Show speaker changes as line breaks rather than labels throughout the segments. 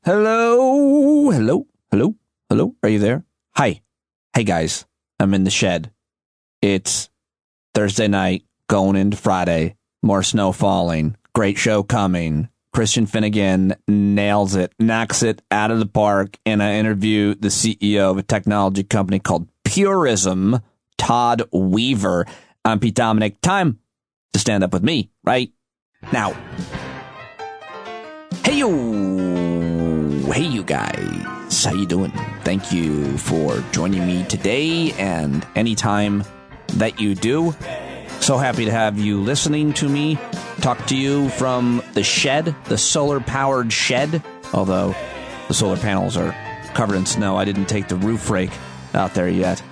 Hello? Are you there? Hi. Hey, guys. I'm in the shed. It's Thursday night, going into Friday. More snow falling. Great show coming. Christian Finnegan nails it, knocks it out of the park, and I interview the CEO of a technology company called Purism, Todd Weaver. I'm Pete Dominic. Time to stand up with me right now. Hey, you guys. How you doing? Thank you for joining me today and anytime that you do. So happy to have you listening to me talk to you from the shed, the solar-powered shed. Although the solar panels are covered in snow, I didn't take the roof rake out there yet.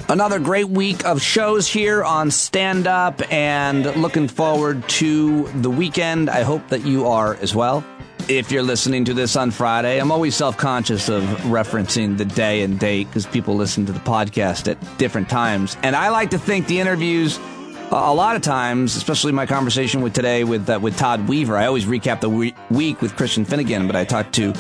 Another great week of shows here on Stand Up, and looking forward to the weekend. I hope that you are as well. If you're listening to this on Friday, I'm always self-conscious of referencing the day and date because people listen to the podcast at different times. And I like to think the interviews, a lot of times, especially my conversation with today with Todd Weaver, I always recap the week with Christian Finnegan, but I talked to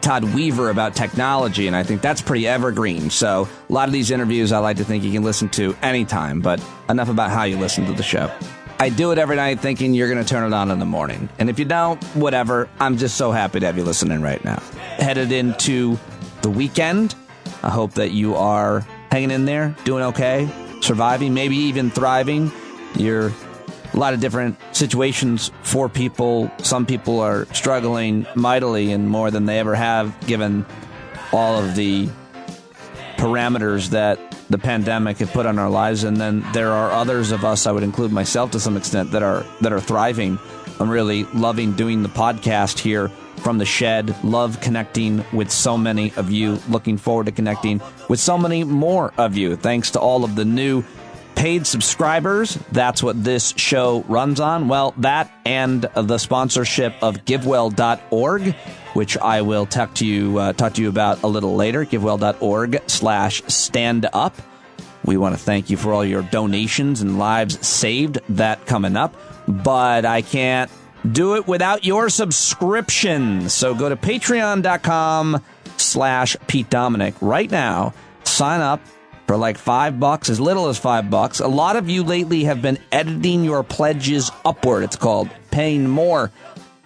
Todd Weaver about technology, and I think that's pretty evergreen. So a lot of these interviews I like to think you can listen to anytime, but enough about how you listen to the show. I do it every night thinking you're going to turn it on in the morning. And if you don't, whatever, I'm just so happy to have you listening right now. Headed into the weekend. I hope that you are hanging in there, doing okay, surviving, maybe even thriving. You're a lot of different situations for people. Some people are struggling mightily and more than they ever have, given all of the parameters that the pandemic had put on our lives. And then there are others of us, I would include myself to some extent, that are thriving. I'm really loving doing the podcast here from the shed. Love connecting with so many of you. Looking forward to connecting with so many more of you. Thanks to all of the new paid subscribers. That's what this show runs on. Well, that and the sponsorship of GiveWell.org, which I will talk to you about a little later. GiveWell.org/standup. We want to thank you for all your donations and lives saved. That coming up. But I can't do it without your subscription. So go to patreon.com/Pete Dominic right now. Sign up for like $5, as little as $5. A lot of you lately have been editing your pledges upward. It's called paying more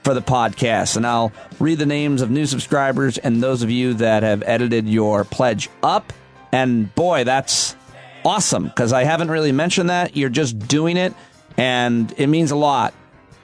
for the podcast. And I'll read the names of new subscribers and those of you that have edited your pledge up. And boy, that's awesome, because I haven't really mentioned that. You're just doing it, and it means a lot,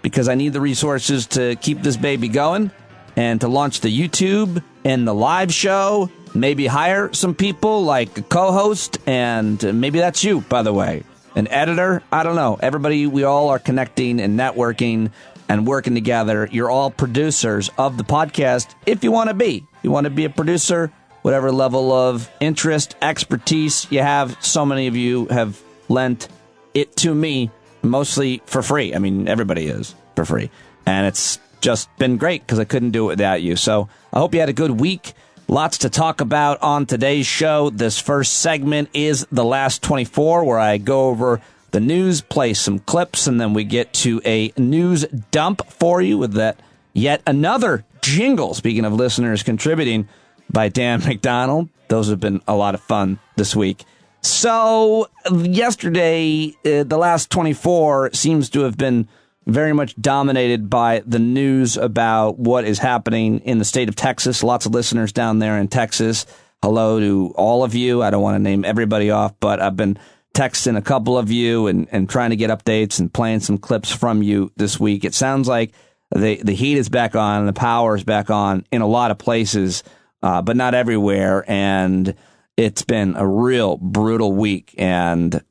because I need the resources to keep this baby going and to launch the YouTube and the live show. Maybe hire some people like a co-host, and maybe that's you, by the way. An editor? I don't know. Everybody, we all are connecting and networking and working together. You're all producers of the podcast if you want to be. You want to be a producer, whatever level of interest, expertise you have. So many of you have lent it to me, mostly for free. I mean, everybody is for free. And it's just been great because I couldn't do it without you. So I hope you had a good week. Lots to talk about on today's show. This first segment is The Last 24, where I go over the news, play some clips, and then we get to a news dump for you with that yet another jingle, speaking of listeners contributing, by Dan McDonald. Those have been a lot of fun this week. So yesterday, The Last 24 seems to have been very much dominated by the news about what is happening in the state of Texas. Lots of listeners down there in Texas. Hello to all of you. I don't want to name everybody off, but I've been texting a couple of you and trying to get updates and playing some clips from you this week. It sounds like the heat is back on, the power is back on in a lot of places, but not everywhere. And it's been a real brutal week. And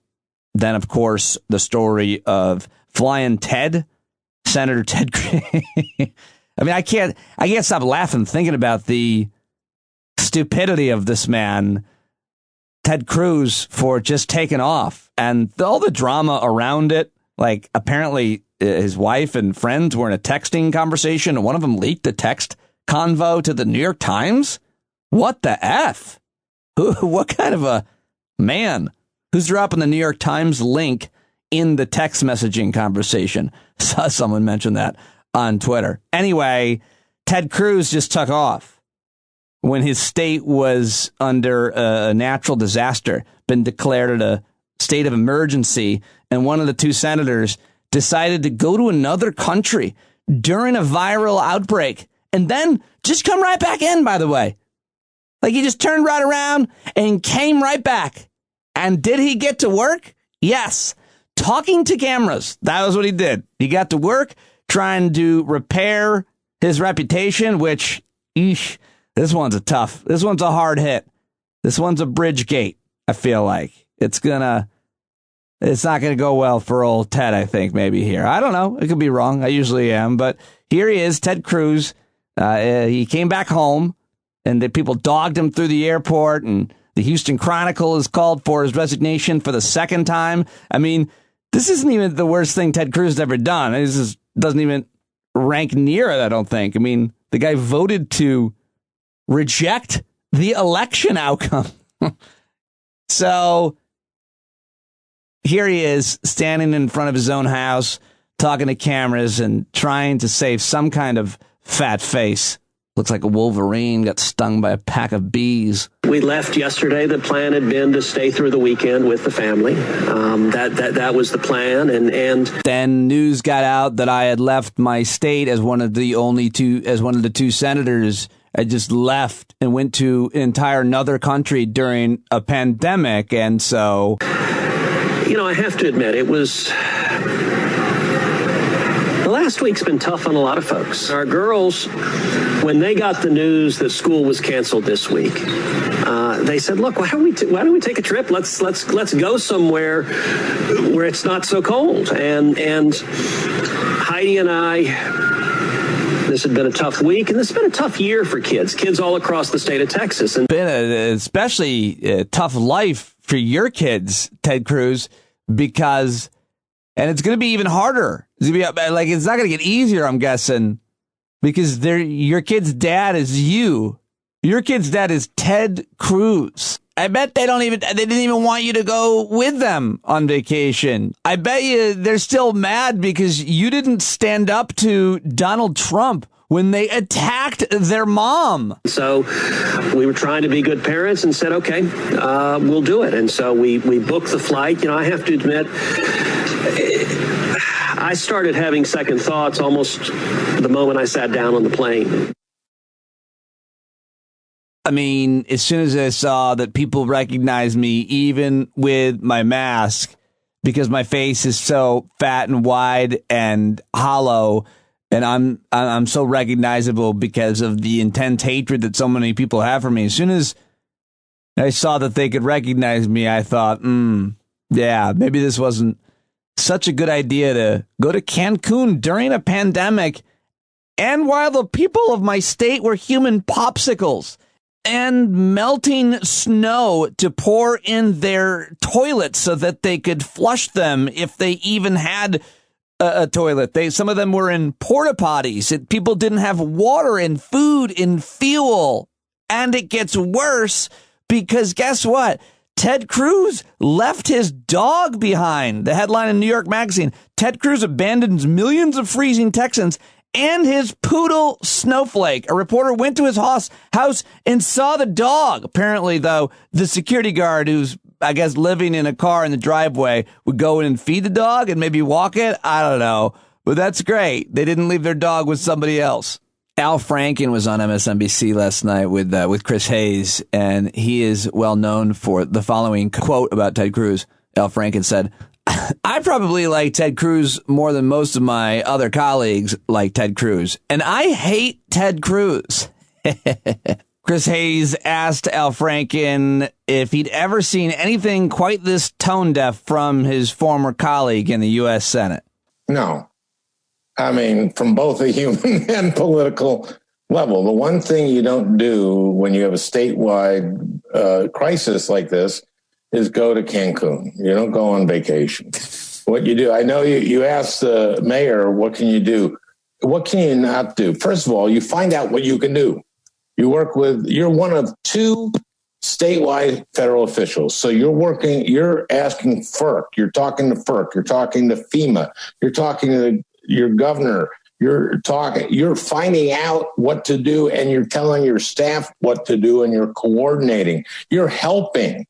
then, of course, the story of Flying Ted, Senator Ted. I mean, I can't stop laughing thinking about the stupidity of this man, Ted Cruz, for just taking off, and all the drama around it. Like, apparently his wife and friends were in a texting conversation, and one of them leaked the text convo to the New York Times. What the F? What kind of a man? Who's dropping the New York Times link in the text messaging conversation? Saw someone mention that on Twitter. Anyway, Ted Cruz just took off when his state was under a natural disaster, been declared a state of emergency, and one of the two senators decided to go to another country during a viral outbreak and then just come right back in, by the way. Like, he just turned right around and came right back. And did he get to work? Yes. Talking to cameras. That was what he did. He got to work trying to repair his reputation, which, this one's a hard hit. This one's a bridge gate, I feel like. It's not going to go well for old Ted, I think, maybe here. I don't know. It could be wrong. I usually am. But here he is, Ted Cruz. He came back home, and the people dogged him through the airport, and the Houston Chronicle has called for his resignation for the second time. I mean, this isn't even the worst thing Ted Cruz has ever done. This doesn't even rank near it, I don't think. I mean, the guy voted to reject the election outcome. So here he is standing in front of his own house, talking to cameras and trying to save some kind of fat face. Looks like a Wolverine got stung by a pack of bees.
We left yesterday. The plan had been to stay through the weekend with the family. That was the plan. And
then news got out that I had left my state as one of the two senators. I just left and went to an entire another country during a pandemic. And so,
I have to admit, the last week's been tough on a lot of folks. Our girls, when they got the news that school was canceled this week, they said, "Look, why don't we take a trip? Let's go somewhere where it's not so cold." And Heidi and I, this had been a tough week, and this has been a tough year for kids all across the state of Texas. And
been especially a tough life for your kids, Ted Cruz, because, and it's going to be even harder. It's not going to get easier, I'm guessing, because your kid's dad is you. Your kid's dad is Ted Cruz. I bet they didn't even want you to go with them on vacation. I bet you they're still mad because you didn't stand up to Donald Trump when they attacked their mom.
So we were trying to be good parents and said, okay, we'll do it. And so we booked the flight. I have to admit, I started having second thoughts almost the moment I sat down on the plane.
I mean, as soon as I saw that people recognized me, even with my mask, because my face is so fat and wide and hollow, and I'm so recognizable because of the intense hatred that so many people have for me. As soon as I saw that they could recognize me, I thought, yeah, maybe this wasn't such a good idea to go to Cancun during a pandemic, and while the people of my state were human popsicles and melting snow to pour in their toilets so that they could flush them if they even had a toilet. Some of them were in porta potties. People didn't have water and food and fuel. And it gets worse because guess what? Ted Cruz left his dog behind. The headline in New York Magazine: Ted Cruz abandons millions of freezing Texans and his poodle Snowflake. A reporter went to his house and saw the dog. Apparently, though, the security guard, who's, I guess, living in a car in the driveway, would go in and feed the dog and maybe walk it. I don't know. But that's great. They didn't leave their dog with somebody else. Al Franken was on MSNBC last night with Chris Hayes, and he is well known for the following quote about Ted Cruz. Al Franken said, "I probably like Ted Cruz more than most of my other colleagues like Ted Cruz, and I hate Ted Cruz." Chris Hayes asked Al Franken if he'd ever seen anything quite this tone deaf from his former colleague in the U.S. Senate.
No. I mean, from both a human and political level. The one thing you don't do when you have a statewide crisis like this is go to Cancun. You don't go on vacation. What you do, I know you asked the mayor, what can you do? What can you not do? First of all, you find out what you can do. You're one of two statewide federal officials. So you're asking FERC, you're talking to FERC, you're talking to FEMA, you're talking to your governor, You're talking, you're finding out what to do, and you're telling your staff what to do, and you're coordinating. You're helping.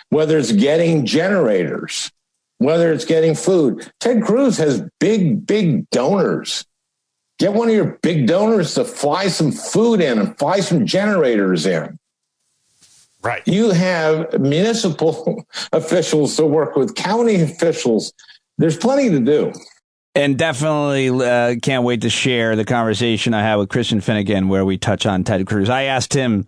Whether it's getting generators, whether it's getting food. Ted Cruz has big donors. Get one of your big donors to fly some food in and fly some generators in.
Right.
You have municipal officials to work with, county officials. There's plenty to do.
And definitely can't wait to share the conversation I had with Christian Finnegan where we touch on Ted Cruz. I asked him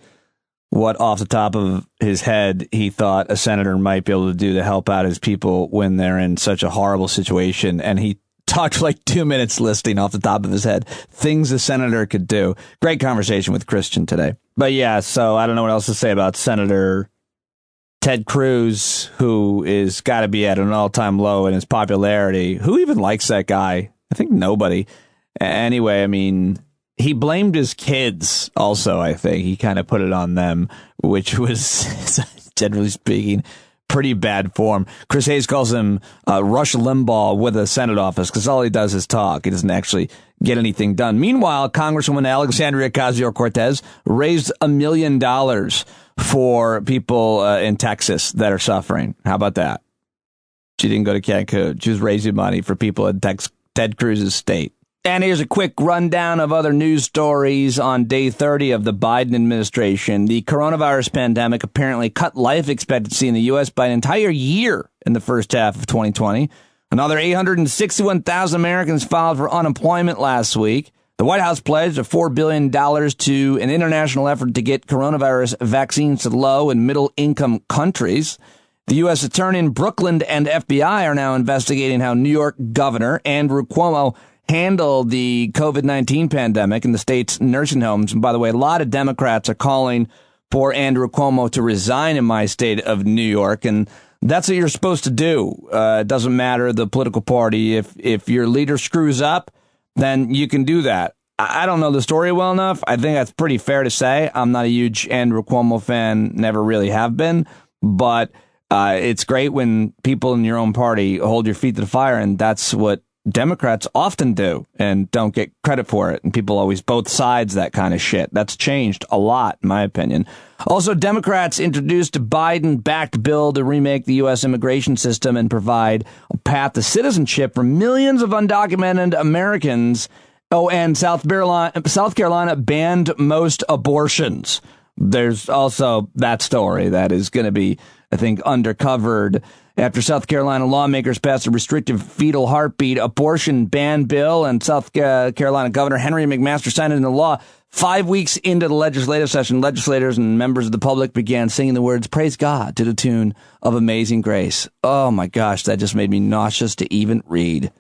what off the top of his head he thought a senator might be able to do to help out his people when they're in such a horrible situation. And he talked for like 2 minutes listing off the top of his head things a senator could do. Great conversation with Christian today. But yeah, so I don't know what else to say about Senator Ted Cruz, who is got to be at an all-time low in his popularity. Who even likes that guy? I think nobody. Anyway, I mean, he blamed his kids also, I think. He kind of put it on them, which was, generally speaking, pretty bad form. Chris Hayes calls him Rush Limbaugh with a Senate office because all he does is talk. He doesn't actually get anything done. Meanwhile, Congresswoman Alexandria Ocasio-Cortez raised $1 million for people in Texas that are suffering. How about that? She didn't go to Cancun. She was raising money for people in Ted Cruz's state. And here's a quick rundown of other news stories on day 30 of the Biden administration. The coronavirus pandemic apparently cut life expectancy in the U.S. by an entire year in the first half of 2020. Another 861,000 Americans filed for unemployment last week. The White House pledged $4 billion to an international effort to get coronavirus vaccines to low and middle income countries. The U.S. attorney in Brooklyn and FBI are now investigating how New York Governor Andrew Cuomo handled the COVID-19 pandemic in the state's nursing homes. And by the way, a lot of Democrats are calling for Andrew Cuomo to resign in my state of New York. And that's what you're supposed to do. It doesn't matter the political party. If your leader screws up, then you can do that. I don't know the story well enough. I think that's pretty fair to say. I'm not a huge Andrew Cuomo fan, never really have been. But it's great when people in your own party hold your feet to the fire. And that's what Democrats often do and don't get credit for it. And people always both sides that kind of shit. That's changed a lot, in my opinion. Also, Democrats introduced a Biden-backed bill to remake the U.S. immigration system and provide a path to citizenship for millions of undocumented Americans. Oh, and South Carolina banned most abortions. There's also that story that is going to be, I think, undercovered after South Carolina lawmakers passed a restrictive fetal heartbeat abortion ban bill, and South Carolina Governor Henry McMaster signed it into law. 5 weeks into the legislative session, legislators and members of the public began singing the words, "Praise God," to the tune of Amazing Grace. Oh my gosh, that just made me nauseous to even read.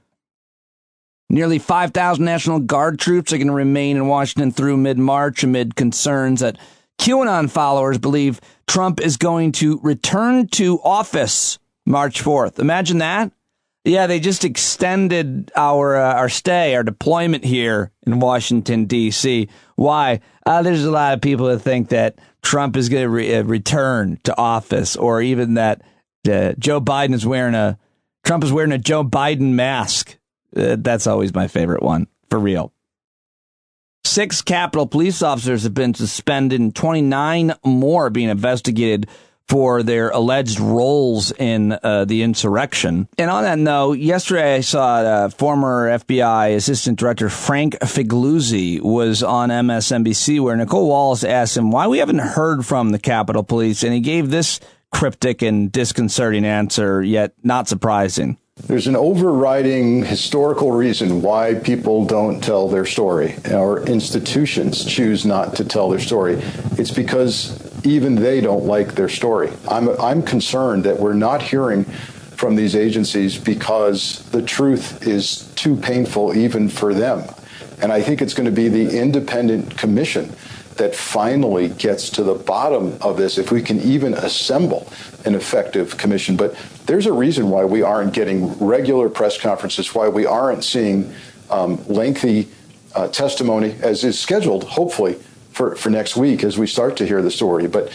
Nearly 5,000 National Guard troops are going to remain in Washington through mid-March amid concerns that QAnon followers believe Trump is going to return to office March 4th. Imagine that. Yeah, they just extended our stay, our deployment here in Washington, D.C. Why? There's a lot of people that think that Trump is going to return to office, or even that Trump is wearing a Joe Biden mask. That's always my favorite one, for real. 6 Capitol police officers have been suspended and 29 more being investigated for their alleged roles in the insurrection. And on that note, yesterday I saw former FBI Assistant Director Frank Figliuzzi was on MSNBC, where Nicole Wallace asked him why we haven't heard from the Capitol Police, and he gave this cryptic and disconcerting answer, yet not surprising.
There's an overriding historical reason why people don't tell their story, or institutions choose not to tell their story. It's because even they don't like their story. I'm concerned that we're not hearing from these agencies because the truth is too painful even for them. And I think it's going to be the independent commission that finally gets to the bottom of this, if we can even assemble an effective commission. But there's a reason why we aren't getting regular press conferences, why we aren't seeing lengthy testimony, as is scheduled, hopefully, for next week as we start to hear the story. But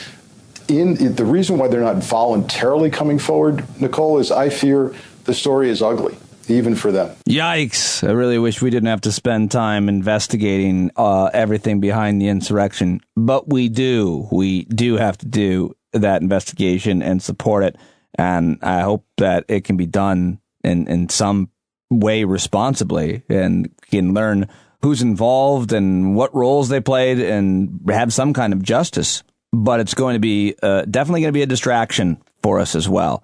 the reason why they're not voluntarily coming forward, Nicole, is I fear the story is ugly. even for them.
Yikes. I really wish we didn't have to spend time investigating everything behind the insurrection. But we do. We do have to do that investigation and support it. And I hope that it can be done in some way responsibly and can learn who's involved and what roles they played and have some kind of justice. But it's going to be definitely going to be a distraction for us as well.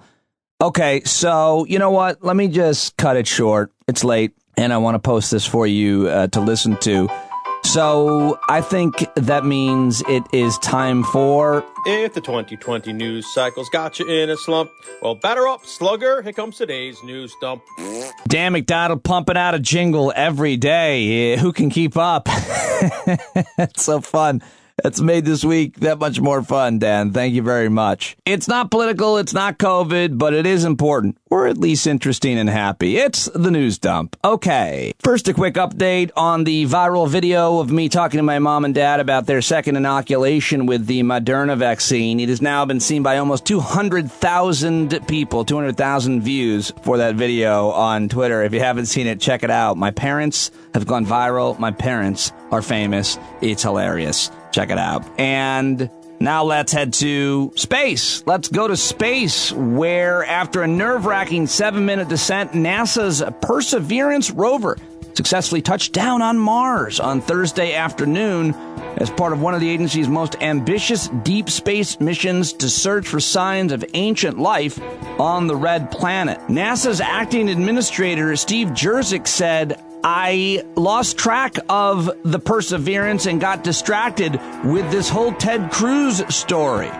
Okay, so you know what? Let me just cut it short. It's late, and I want to post this for you to listen to. So I think that means it is time for...
If the 2020 news cycle's got you in a slump, well, batter up, slugger. Here comes today's news dump.
Dan McDonald pumping out a jingle every day. Who can keep up? It's so fun. It's made this week that much more fun, Dan. Thank you very much. It's not political, it's not COVID, but it is important, or at least interesting and happy. It's the news dump. Okay. First, a quick update on the viral video of me talking to my mom and dad about their second inoculation with the Moderna vaccine. It has now been seen by almost 200,000 people, 200,000 views for that video on Twitter. If you haven't seen it, check it out. My parents have gone viral. My parents are famous. It's hilarious. Check it out. And now let's head to space. Let's go to space, where after a nerve-wracking 7-minute descent, NASA's Perseverance rover successfully touched down on Mars on Thursday afternoon as part of one of the agency's most ambitious deep space missions to search for signs of ancient life on the red planet. NASA's acting administrator, Steve Jurczyk, said, "I lost track of the Perseverance and got distracted with this whole Ted Cruz story."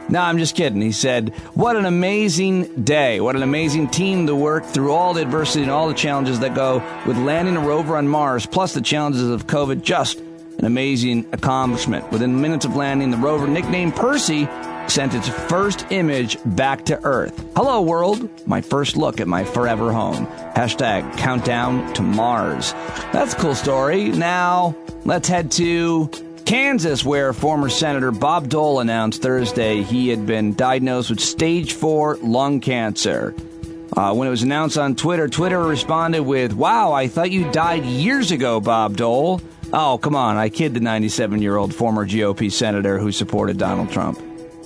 No, I'm just kidding. He said, "What an amazing day. What an amazing team to work through all the adversity and all the challenges that go with landing a rover on Mars, plus the challenges of COVID. Just an amazing accomplishment." Within minutes of landing, the rover, nicknamed Percy, sent its first image back to Earth. "Hello, world. My first look at my forever home. Hashtag countdown to Mars." That's a cool story. Now, let's head to Kansas, where former Senator Bob Dole announced Thursday he had been diagnosed with stage 4 lung cancer. When it was announced on Twitter, Twitter responded with, "Wow, I thought you died years ago, Bob Dole." Oh, come on. I kid the 97-year-old former GOP senator who supported Donald Trump.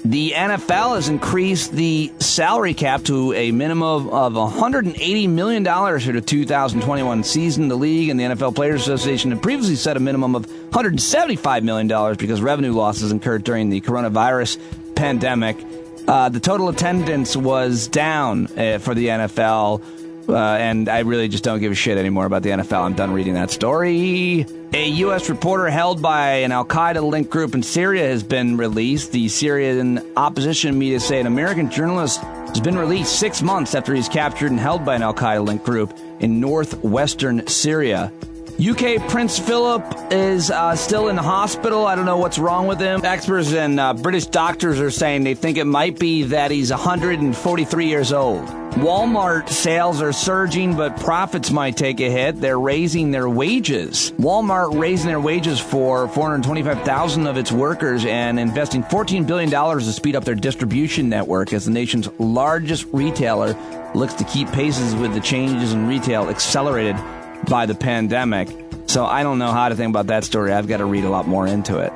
The NFL has increased the salary cap to a minimum of $180 million for the 2021 season. The league and the NFL Players Association had previously set a minimum of $175 million because revenue losses incurred during the coronavirus pandemic. The total attendance was down for the NFL, and I really just don't give a shit anymore about the NFL. I'm done reading that story. A U.S. reporter held by an al-Qaeda-linked group in Syria has been released. The Syrian opposition media say an American journalist has been released 6 months after he's captured and held by an al-Qaeda-linked group in northwestern Syria. UK Prince Philip is still in the hospital. I don't know what's wrong with him. Experts and British doctors are saying they think it might be that he's 143 years old. Walmart sales are surging, but profits might take a hit. They're raising their wages. Walmart raising their wages for 425,000 of its workers and investing $14 billion to speed up their distribution network as the nation's largest retailer looks to keep paces with the changes in retail accelerated by the pandemic. So I don't know how to think about that story. I've got to read a lot more into it.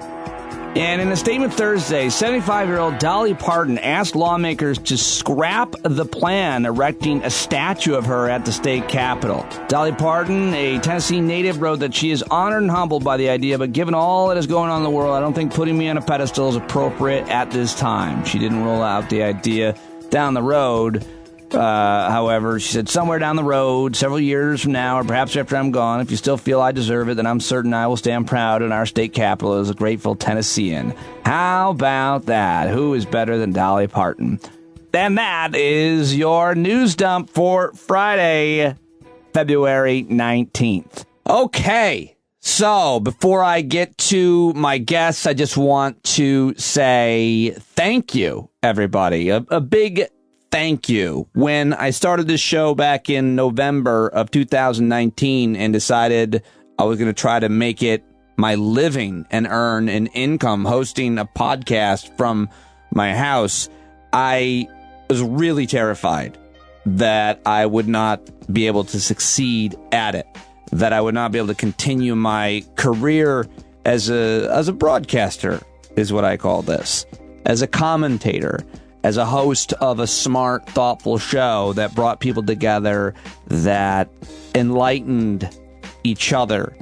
And in a statement Thursday, 75-year-old Dolly Parton asked lawmakers to scrap the plan erecting a statue of her at the state capitol. Dolly Parton, a Tennessee native, wrote that she is honored and humbled by the idea, but given all that is going on in the world, I don't think putting me on a pedestal is appropriate at this time. She didn't rule out the idea down the road. However, she said somewhere down the road, several years from now, or perhaps after I'm gone, if you still feel I deserve it, then I'm certain I will stand proud in our state capitol as a grateful Tennessean. How about that? Who is better than Dolly Parton? And that is your news dump for Friday, February 19th. Okay. So before I get to my guests, I just want to say thank you, everybody. A big thank you. When I started this show back in November of 2019 and decided I was going to try to make it my living and earn an income hosting a podcast from my house, I was really terrified. that I would not be able to succeed at it, that I would not be able to continue my career as a broadcaster, is what I call this, as a commentator, as a host of a smart, thoughtful show that brought people together, that enlightened each other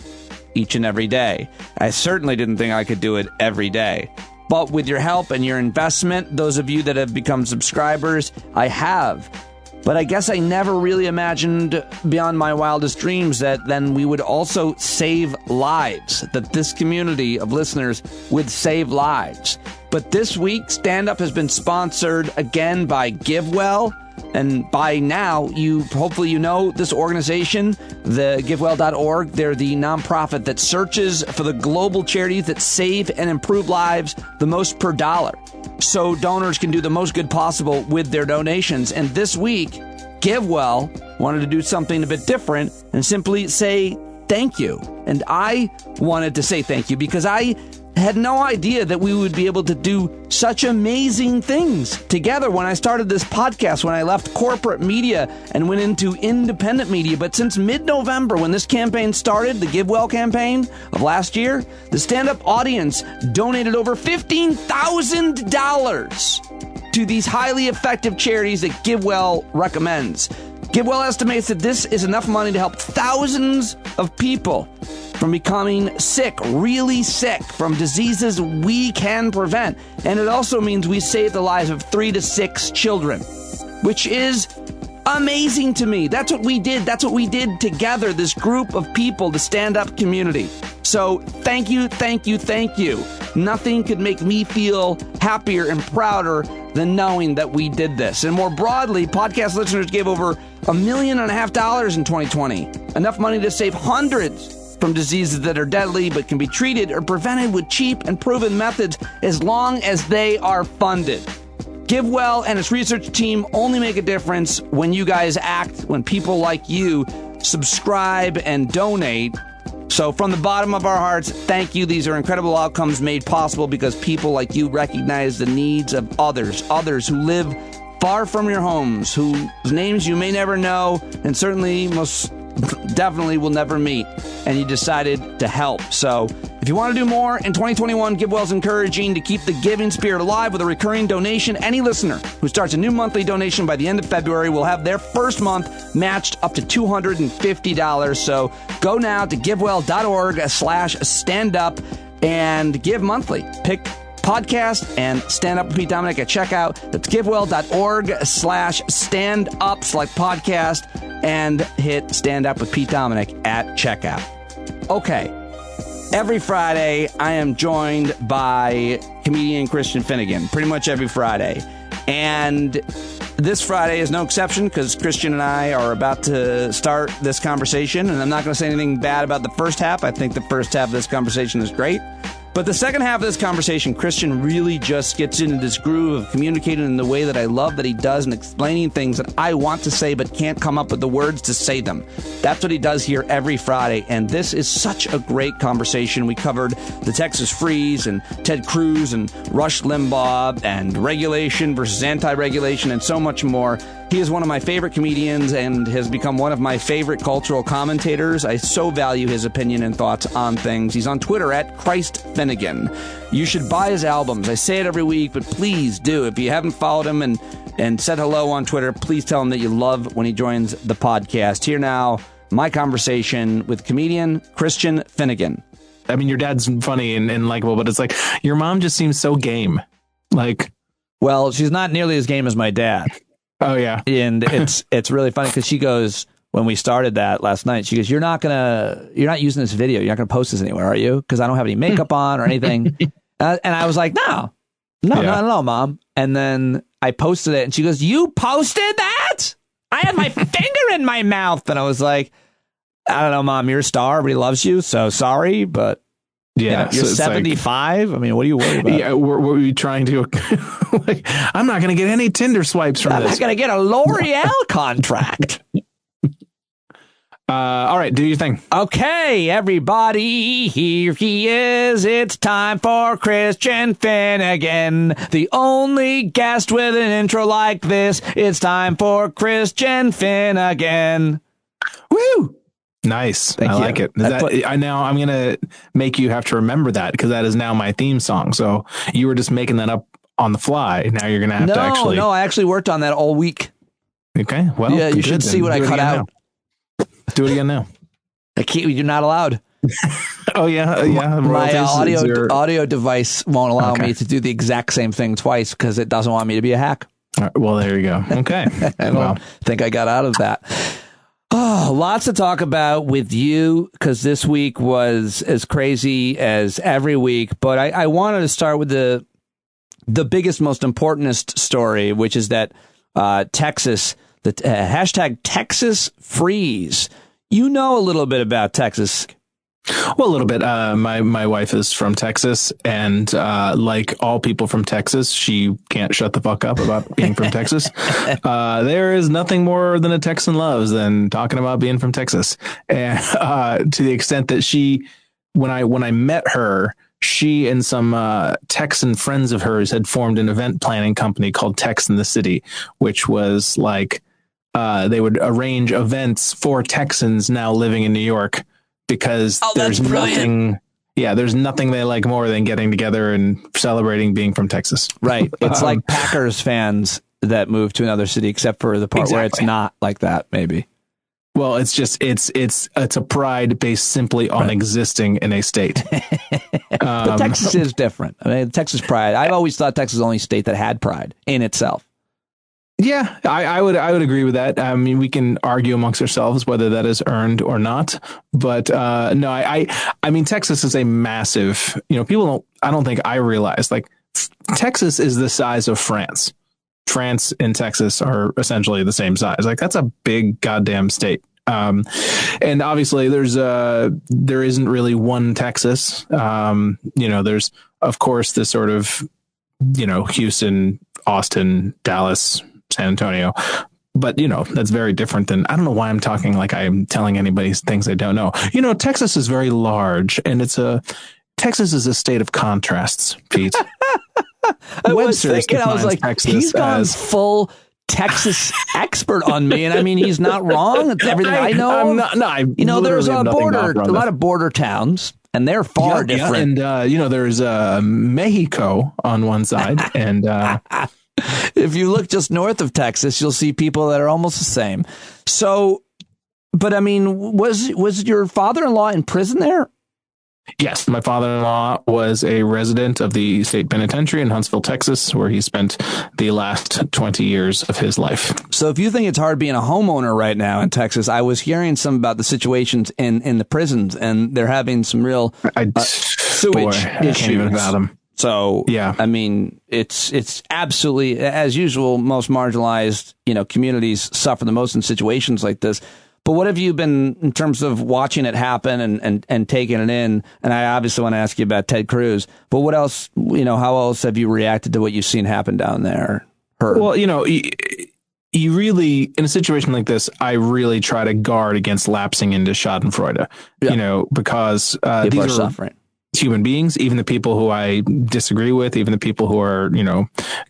each and every day. I certainly didn't think I could do it every day. But with your help and your investment, those of you that have become subscribers, I have. But I guess I never really imagined beyond my wildest dreams that then we would also save lives, that this community of listeners would save lives. But this week, Stand Up has been sponsored again by GiveWell. And by now, hopefully you know this organization, the GiveWell.org. They're the nonprofit that searches for the global charities that save and improve lives the most per dollar, so donors can do the most good possible with their donations. And this week, GiveWell wanted to do something a bit different and simply say thank you. And I wanted to say thank you because I had no idea that we would be able to do such amazing things together when I started this podcast, when I left corporate media and went into independent media. But since mid-November, when this campaign started, the GiveWell campaign of last year, the stand-up audience donated over $15,000 to these highly effective charities that GiveWell recommends. GiveWell estimates that this is enough money to help thousands of people from becoming sick, really sick, from diseases we can prevent. And it also means we save the lives of 3 to 6 children, which is amazing to me. That's what we did. That's what we did together, this group of people, the stand-up community. So thank you, thank you, thank you. Nothing could make me feel happier and prouder than knowing that we did this. And more broadly, podcast listeners gave over $1.5 million in 2020, enough money to save hundreds from diseases that are deadly but can be treated or prevented with cheap and proven methods as long as they are funded. GiveWell and its research team only make a difference when you guys act, when people like you subscribe and donate. So from the bottom of our hearts, thank you. These are incredible outcomes made possible because people like you recognize the needs of others who live far from your homes, whose names you may never know and certainly most definitely will never meet, and you decided to help. So if you want to do more in 2021, GiveWell's encouraging to keep the giving spirit alive with a recurring donation. Any listener who starts a new monthly donation by the end of February will have their first month matched up to $250. So go now to givewell.org/standup and give monthly. Pick podcast and Stand Up with Pete Dominic at checkout. That's givewell.org/stand-up, select podcast, and hit Stand Up with Pete Dominic at checkout. Okay. Every Friday, I am joined by comedian Christian Finnegan, pretty much every Friday. And this Friday is no exception because Christian and I are about to start this conversation, and I'm not going to say anything bad about the first half. I think the first half of this conversation is great. But the second half of this conversation, Christian really just gets into this groove of communicating in the way that I love that he does and explaining things that I want to say but can't come up with the words to say them. That's what he does here every Friday, and this is such a great conversation. We covered the Texas freeze and Ted Cruz and Rush Limbaugh and regulation versus anti-regulation and so much more. He is one of my favorite comedians and has become one of my favorite cultural commentators. I so value his opinion and thoughts on things. He's on Twitter at Christ Finnegan. You should buy his albums. I say it every week, but please do. If you haven't followed him and said hello on Twitter, please tell him that you love when he joins the podcast. Here now, my conversation with comedian Christian Finnegan.
I mean, your dad's funny and likable, but it's like your mom just seems so game. Like,
well, she's not nearly as game as my dad.
Oh, yeah.
And it's really funny because she goes, when we started that last night, she goes, you're not using this video. You're not going to post this anywhere, are you? Because I don't have any makeup on or anything. And I was like, no, not at all, Mom. And then I posted it and she goes, you posted that? I had my finger in my mouth. And I was like, I don't know, Mom, you're a star. Everybody loves you. So sorry, but
yeah,
you're 75. Like, I mean, what are you worried about?
Yeah, we're trying to like, I'm not going to get any Tinder swipes from this.
I'm not going to get a L'Oreal contract.
All right, do your thing.
Okay, everybody, here he is. It's time for Christian Finnegan, the only guest with an intro like this. It's time for Christian Finnegan. Woo!
Nice.
Thank
I
you.
like it. I'm going to make you have to remember that because that is now my theme song. So you were just making that up on the fly. Now you're going to have to actually.
No, I actually worked on that all week.
Okay. Well,
yeah, you should see what I cut out.
Now. Do it again now.
I can't. You're not allowed.
Oh yeah, yeah.
My audio device won't allow me to do the exact same thing twice because it doesn't want me to be a hack.
All right, well, there you go. Okay.
I don't think I got out of that. Oh, lots to talk about with you because this week was as crazy as every week. But I wanted to start with the biggest, most importantest story, which is that Texas. The hashtag Texas Freeze. You know a little bit about Texas.
Well, a little bit. My wife is from Texas, and like all people from Texas, she can't shut the fuck up about being from Texas. There is nothing more than a Texan loves than talking about being from Texas. And to the extent that when I met her, she and some Texan friends of hers had formed an event planning company called Tex in the City, which was like they would arrange events for Texans now living in New York because there's nothing they like more than getting together and celebrating being from Texas.
Right. It's like Packers fans that move to another city, except for the part where it's not like that, maybe.
Well, it's just it's a pride based simply on existing in a state.
But Texas is different. I mean, Texas pride. I've always thought Texas is the only state that had pride in itself.
Yeah, I would agree with that. I mean, we can argue amongst ourselves whether that is earned or not. But no, I mean, Texas is a massive. I don't think I realize like Texas is the size of France. France and Texas are essentially the same size. Like that's a big goddamn state. And obviously there isn't really one Texas. There's of course this sort of, Houston, Austin, Dallas, San Antonio, but that's very different than, I don't know why I'm talking like I'm telling anybody things I don't know. Texas is very large and Texas is a state of contrasts, Pete.
I was like, Texas he's gone full Texas expert on me, and I mean, he's not wrong. It's everything I know. There's a lot of border towns, and they're far different.
Yeah, and there's Mexico on one side, and
if you look just north of Texas, you'll see people that are almost the same. So, but I mean, was your father-in-law in prison there?
Yes, my father-in-law was a resident of the state penitentiary in Huntsville, Texas, where he spent the last 20 years of his life.
So if you think it's hard being a homeowner right now in Texas, I was hearing some about the situations in the prisons, and they're having some real sewage issues. I can't even fathom. So, yeah, I mean, it's absolutely, as usual, most marginalized, communities suffer the most in situations like this. But what have you been in terms of watching it happen and taking it in? And I obviously want to ask you about Ted Cruz, but what else, how else have you reacted to what you've seen happen down there?
Well, you really, in a situation like this, I really try to guard against lapsing into schadenfreude, because
people are suffering.
Human beings, even the people who I disagree with, even the people who are,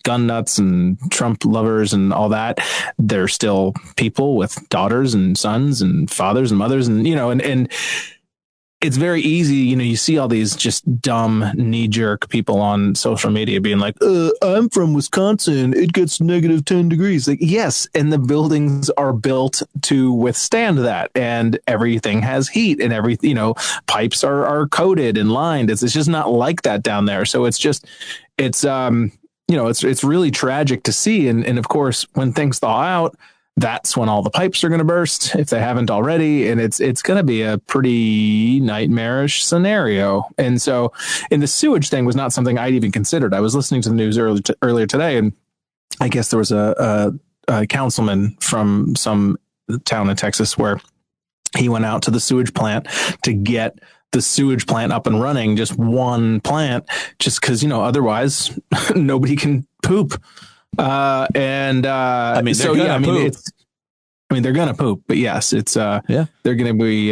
gun nuts and Trump lovers and all that, they're still people with daughters and sons and fathers and mothers. And, and it's very easy. You see all these just dumb knee jerk people on social media being like, I'm from Wisconsin. It gets negative 10 degrees. Like, yes. And the buildings are built to withstand that. And everything has heat and pipes are coated and lined. It's just not like that down there. So it's really tragic to see. And of course, when things thaw out, that's when all the pipes are going to burst if they haven't already. And it's going to be a pretty nightmarish scenario. And so, and the sewage thing was not something I'd even considered. I was listening to the news earlier today, and I guess there was a councilman from some town in Texas where he went out to the sewage plant to get the sewage plant up and running, just one plant, just because, otherwise nobody can poop. Poop. I mean, they're going to poop, but yes, it's, they're going to be,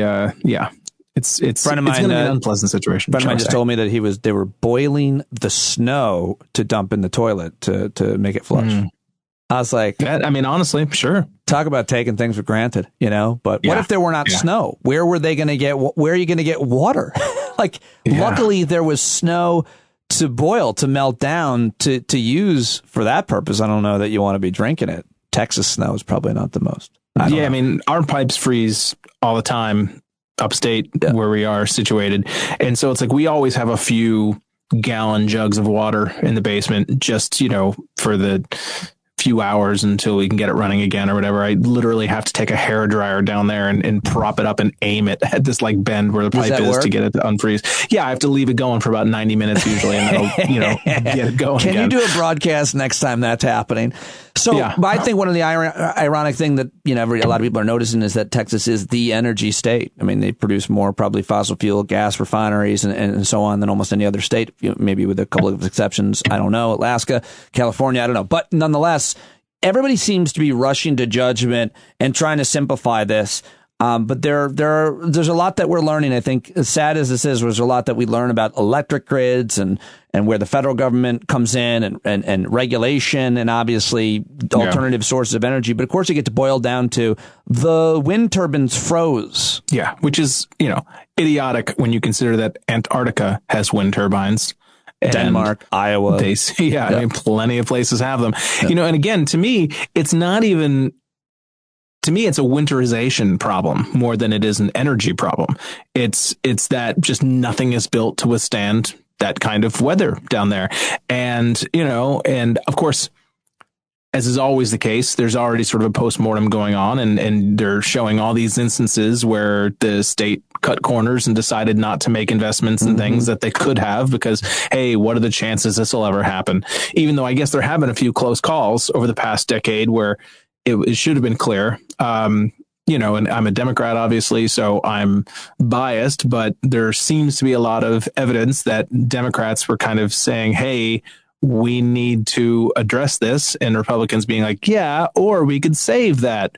it's
friend of mine,
it's going to be an unpleasant situation.
Friend of mine just told me that they were boiling the snow to dump in the toilet to make it flush. I was like,
I mean, honestly, sure.
Talk about taking things for granted, but what if there were not snow? Where were they going to where are you going to get water? Luckily there was snow to boil, to melt down, to use for that purpose. I don't know that you want to be drinking it. Texas snow is probably not the most. I
mean, our pipes freeze all the time upstate where we are situated. And so it's like, we always have a few gallon jugs of water in the basement, just, for the few hours until we can get it running again or whatever. I literally have to take a hairdryer down there and prop it up and aim it at this bend where the pipe is to get it to unfreeze. Yeah, I have to leave it going for about 90 minutes usually, and that'll, get it going
Can
again.
you do a broadcast next time that's happening? So but I think one of the ironic thing that, a lot of people are noticing is that Texas is the energy state. I mean, they produce more probably fossil fuel, gas refineries and so on than almost any other state, maybe with a couple of exceptions. I don't know. Alaska, California, I don't know. But nonetheless, everybody seems to be rushing to judgment and trying to simplify this. But there's a lot that we're learning. I think, as sad as this is, there's a lot that we learn about electric grids and where the federal government comes in and regulation and obviously alternative sources of energy. But of course, you get to boil down to the wind turbines froze.
Yeah, which is, idiotic when you consider that Antarctica has wind turbines.
Denmark, Iowa.
I mean, plenty of places have them. And again, to me, it's not even... To me, it's a winterization problem more than it is an energy problem. It's that just nothing is built to withstand that kind of weather down there. And, and of course, as is always the case, there's already sort of a postmortem going on, and they're showing all these instances where the state cut corners and decided not to make investments in things that they could have because, hey, what are the chances this will ever happen? Even though I guess there have been a few close calls over the past decade where it should have been clear, and I'm a Democrat, obviously, so I'm biased, but there seems to be a lot of evidence that Democrats were kind of saying, hey, we need to address this, and Republicans being like, yeah, or we could save that,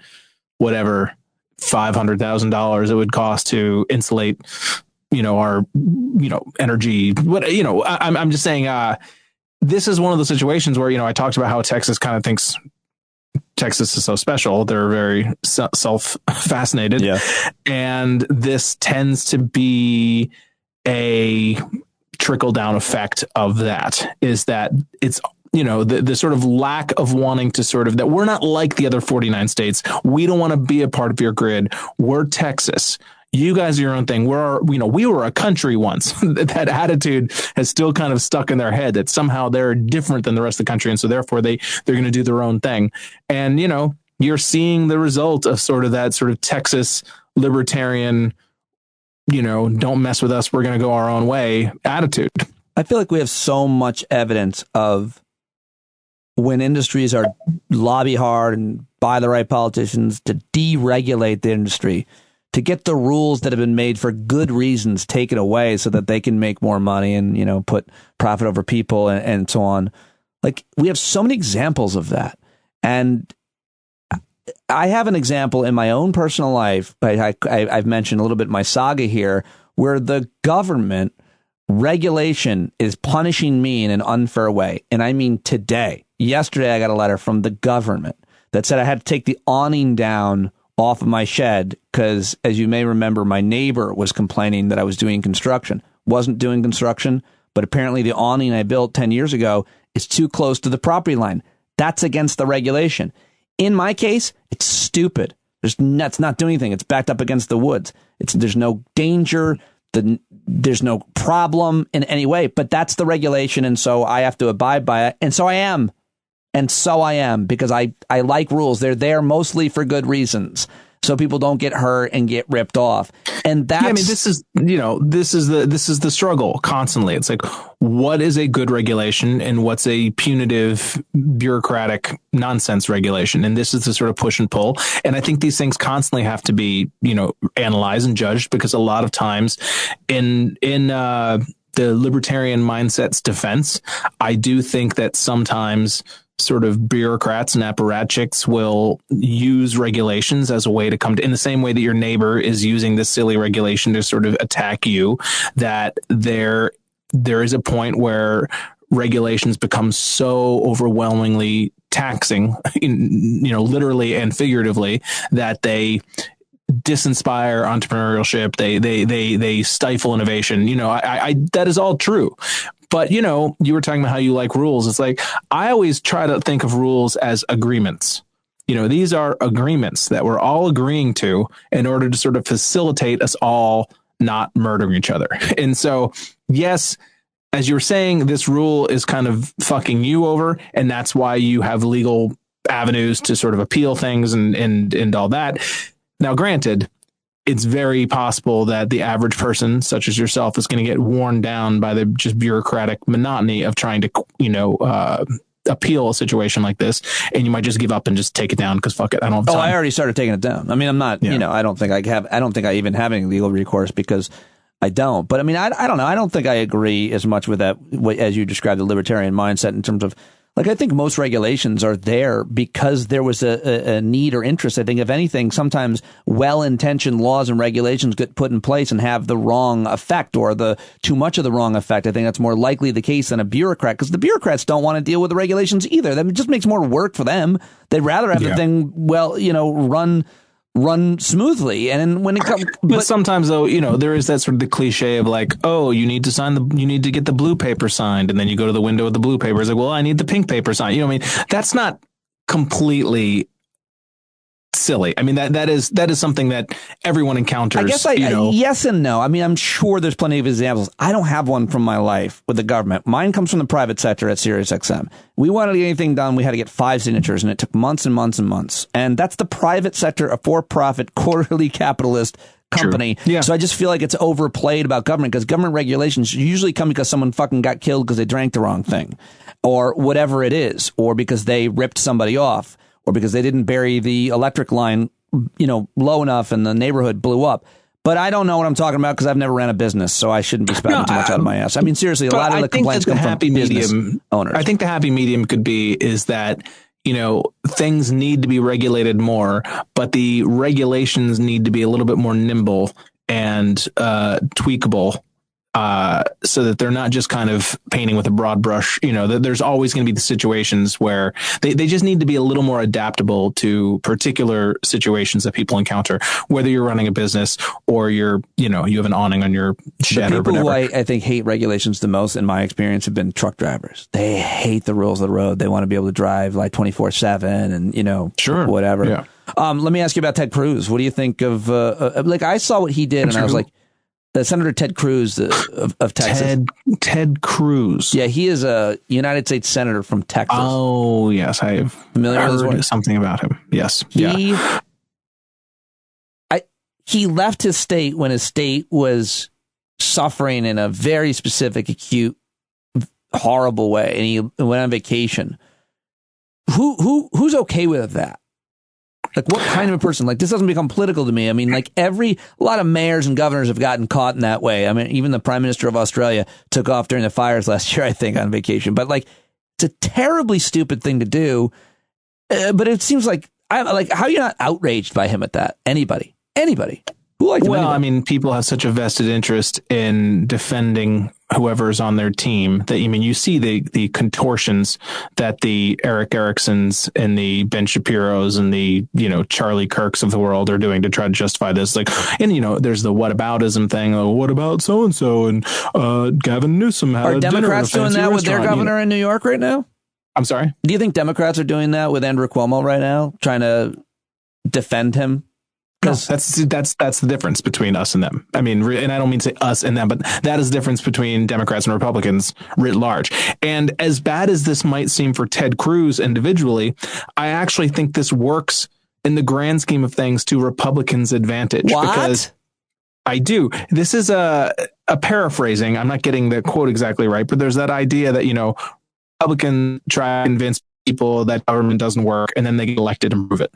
whatever, $500,000 it would cost to insulate, our, energy. I'm just saying, this is one of the situations where, I talked about how Texas kind of thinks Texas is so special. They're very self-fascinated. Yeah. And this tends to be a trickle-down effect of that, is that it's, the sort of lack of wanting to sort of, that we're not like the other 49 states. We don't want to be a part of your grid. We're Texas. You guys are your own thing. We were a country once. That attitude has still kind of stuck in their head that somehow they're different than the rest of the country. And so therefore they're going to do their own thing. And, you're seeing the result of sort of that sort of Texas libertarian, don't mess with us, we're going to go our own way attitude.
I feel like we have so much evidence of when industries are lobby hard and by the right politicians to deregulate the industry, to get the rules that have been made for good reasons taken away so that they can make more money and, put profit over people and so on. Like, we have so many examples of that. And I have an example in my own personal life. I've mentioned a little bit my saga here, where the government regulation is punishing me in an unfair way. And I mean today. Yesterday, I got a letter from the government that said I had to take the awning down off of my shed because, as you may remember, my neighbor was complaining that I was doing construction. Wasn't doing construction, but apparently the awning I built 10 years ago is too close to the property line. That's against the regulation. In my case, it's stupid. It's not doing anything. It's backed up against the woods. There's no danger. There's no problem in any way, but that's the regulation, and so I have to abide by it, and so I am. And so I am, because I like rules. They're there mostly for good reasons, so people don't get hurt and get ripped off. And that's,
I mean, this is the struggle constantly. It's like, what is a good regulation and what's a punitive bureaucratic nonsense regulation? And this is the sort of push and pull. And I think these things constantly have to be, analyzed and judged, because a lot of times in the libertarian mindset's defense, I do think that sometimes sort of bureaucrats and apparatchiks will use regulations as a way to come to, in the same way that your neighbor is using this silly regulation to sort of attack you, that there is a point where regulations become so overwhelmingly taxing, literally and figuratively, that they disinspire entrepreneurship. They stifle innovation. That is all true. But, you were talking about how you like rules. It's like, I always try to think of rules as agreements. These are agreements that we're all agreeing to in order to sort of facilitate us all not murdering each other. And so, yes, as you were saying, this rule is kind of fucking you over, and that's why you have legal avenues to sort of appeal things and all that. Now, granted, it's very possible that the average person, such as yourself, is going to get worn down by the just bureaucratic monotony of trying to, appeal a situation like this, and you might just give up and just take it down because fuck it, I don't have time.
I already started taking it down. I mean, I'm not, I don't think I even have any legal recourse because I don't. But I mean, I don't know. I don't think I agree as much with that as you described the libertarian mindset in terms of, like, I think most regulations are there because there was a need or interest. I think, if anything, sometimes well-intentioned laws and regulations get put in place and have the wrong effect or the too much of the wrong effect. I think that's more likely the case than a bureaucrat, because the bureaucrats don't want to deal with the regulations either. That just makes more work for them. They'd rather have the thing, run smoothly. And then when it comes,
but sometimes though, there is that sort of the cliche of like, oh, you need to get the blue paper signed, and then you go to the window with the blue paper. It's like, well, I need the pink paper signed. I mean, that's not completely silly. I mean, that is something that everyone encounters.
I guess yes and no. I mean, I'm sure there's plenty of examples. I don't have one from my life with the government. Mine comes from the private sector at SiriusXM. We wanted to get anything done, we had to get 5 signatures, and it took months and months and months. And that's the private sector, a for-profit, quarterly capitalist company.
True. Yeah.
So I just feel like it's overplayed about government, because government regulations usually come because someone fucking got killed because they drank the wrong thing, or whatever it is, or because they ripped somebody off, or because they didn't bury the electric line, low enough and the neighborhood blew up. But I don't know what I'm talking about because I've never ran a business, so I shouldn't be spouting too much out of my ass. I mean, seriously, a lot of the complaints come from business owners.
I think the happy medium is that, things need to be regulated more, but the regulations need to be a little bit more nimble and tweakable. So that they're not just kind of painting with a broad brush. There's always going to be the situations where they just need to be a little more adaptable to particular situations that people encounter, whether you're running a business or you have an awning on your shed or whatever.
People who I think hate regulations the most, in my experience, have been truck drivers. They hate the rules of the road. They want to be able to drive like 24/7 and,
sure,
whatever.
Yeah.
Let me ask you about Ted Cruz. What do you think of, I saw what he did and I was like, Senator Ted Cruz of Texas.
Ted Cruz.
Yeah, he is a United States Senator from Texas.
Oh, yes. I have heard something about him. Yes.
He left his state when his state was suffering in a very specific, acute, horrible way, and he went on vacation. Who's okay with that? Like, what kind of a person? Like, this doesn't become political to me. I mean, like, a lot of mayors and governors have gotten caught in that way. I mean, even the Prime Minister of Australia took off during the fires last year, I think, on vacation. But, like, it's a terribly stupid thing to do. But it seems like, how are you not outraged by him at that? Anybody? Who liked him?
Well, I mean, people have such a vested interest in defending whoever's on their team that, you see the contortions that the Eric Ericksons and the Ben Shapiros and the, Charlie Kirks of the world are doing to try to justify this. Like, and, there's the whataboutism thing. Oh, what about so-and-so? And Gavin Newsom had
Are Democrats doing that with their governor in New York right now?
I'm sorry?
Do you think Democrats are doing that with Andrew Cuomo right now, trying to defend him?
No, that's the difference between us and them. I mean, and I don't mean to say us and them, but that is the difference between Democrats and Republicans writ large. And as bad as this might seem for Ted Cruz individually, I actually think this works in the grand scheme of things to Republicans' advantage.
What?
Because I do. This is a paraphrasing. I'm not getting the quote exactly right, but there's that idea that, Republicans try to convince people that government doesn't work and then they get elected and prove it.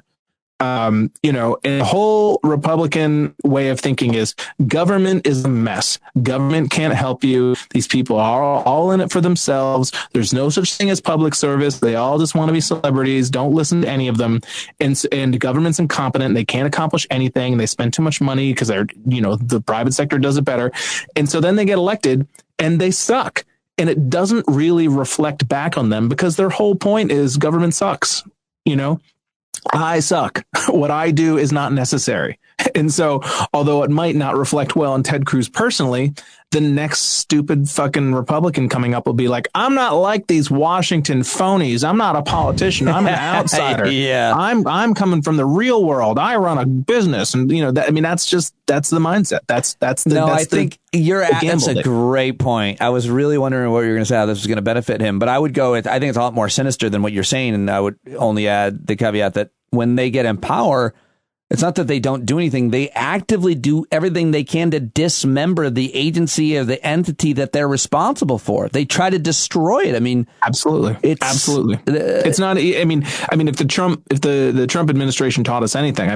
And the whole Republican way of thinking is government is a mess. Government can't help you. These people are all in it for themselves. There's no such thing as public service. They all just want to be celebrities. Don't listen to any of them. And government's incompetent. They can't accomplish anything. They spend too much money because the private sector does it better. And so then they get elected and they suck. And it doesn't really reflect back on them because their whole point is government sucks. I suck. What I do is not necessary. And so, although it might not reflect well on Ted Cruz personally, the next stupid fucking Republican coming up will be like, I'm not like these Washington phonies. I'm not a politician. I'm an outsider.
Yeah.
I'm coming from the real world. I run a business. And that's the mindset. That's a
great point. I was really wondering what you were going to say, how this was going to benefit him, but I would go with, I think it's a lot more sinister than what you're saying. And I would only add the caveat that when they get in power, it's not that they don't do anything. They actively do everything they can to dismember the agency or the entity that they're responsible for. They try to destroy it. I mean,
absolutely. It's not. I mean, if the Trump administration taught us anything, I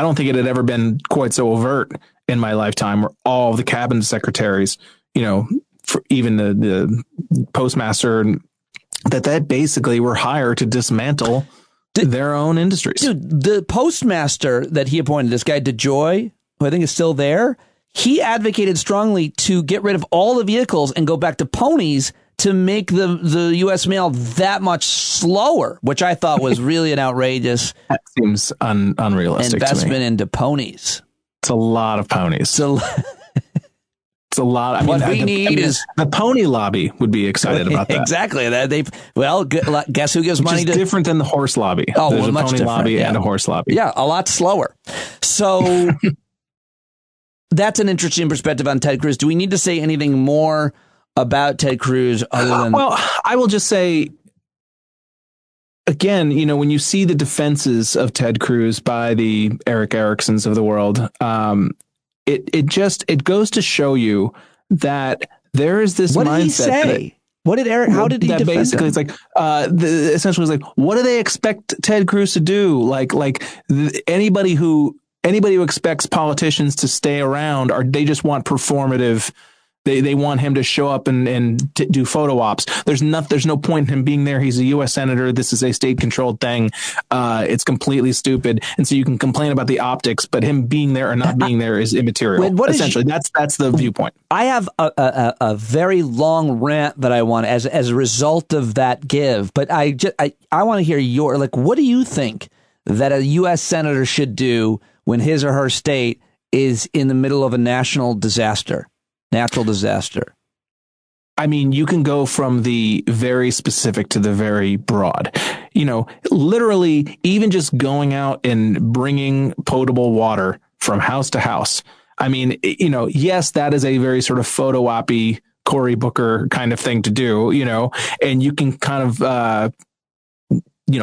don't think it had ever been quite so overt in my lifetime, where all the cabinet secretaries, for even the postmaster, that basically were hired to dismantle their own industries.
Dude, the postmaster that he appointed, this guy DeJoy, who I think is still there, he advocated strongly to get rid of all the vehicles and go back to ponies to make the U.S. mail that much slower, which I thought was really an outrageous
that seems unrealistic
investment
to me.
Into ponies.
It's a lot of ponies. It's a lot. The pony lobby would be excited about that.
Exactly. Guess who gives money to
different than the horse lobby.
Oh,
there's
well,
a
much
pony
different.
lobby and a horse lobby.
Yeah, a lot slower. So that's an interesting perspective on Ted Cruz. Do we need to say anything more about Ted Cruz other than?
Well, I will just say, again, when you see the defenses of Ted Cruz by the Eric Ericksons of the world, it goes to show you that there is this mindset.
What did he say? How did he defend
basically
him?
It's like essentially it's like, what do they expect Ted Cruz to do? Anybody who expects politicians to stay around, or they just want performative. They want him to show up and do photo ops. There's no point in him being there. He's a U.S. senator. This is a state controlled thing. It's completely stupid. And so you can complain about the optics, but him being there or not being there is immaterial. Essentially, that's the viewpoint.
I have a very long rant that I want as a result of that give, but I want to hear what do you think that a U.S. senator should do when his or her state is in the middle of a natural disaster?
I mean, you can go from the very specific to the very broad. Literally, even just going out and bringing potable water from house to house. I mean, yes, that is a very sort of photo op-y Cory Booker kind of thing to do, and you can kind of,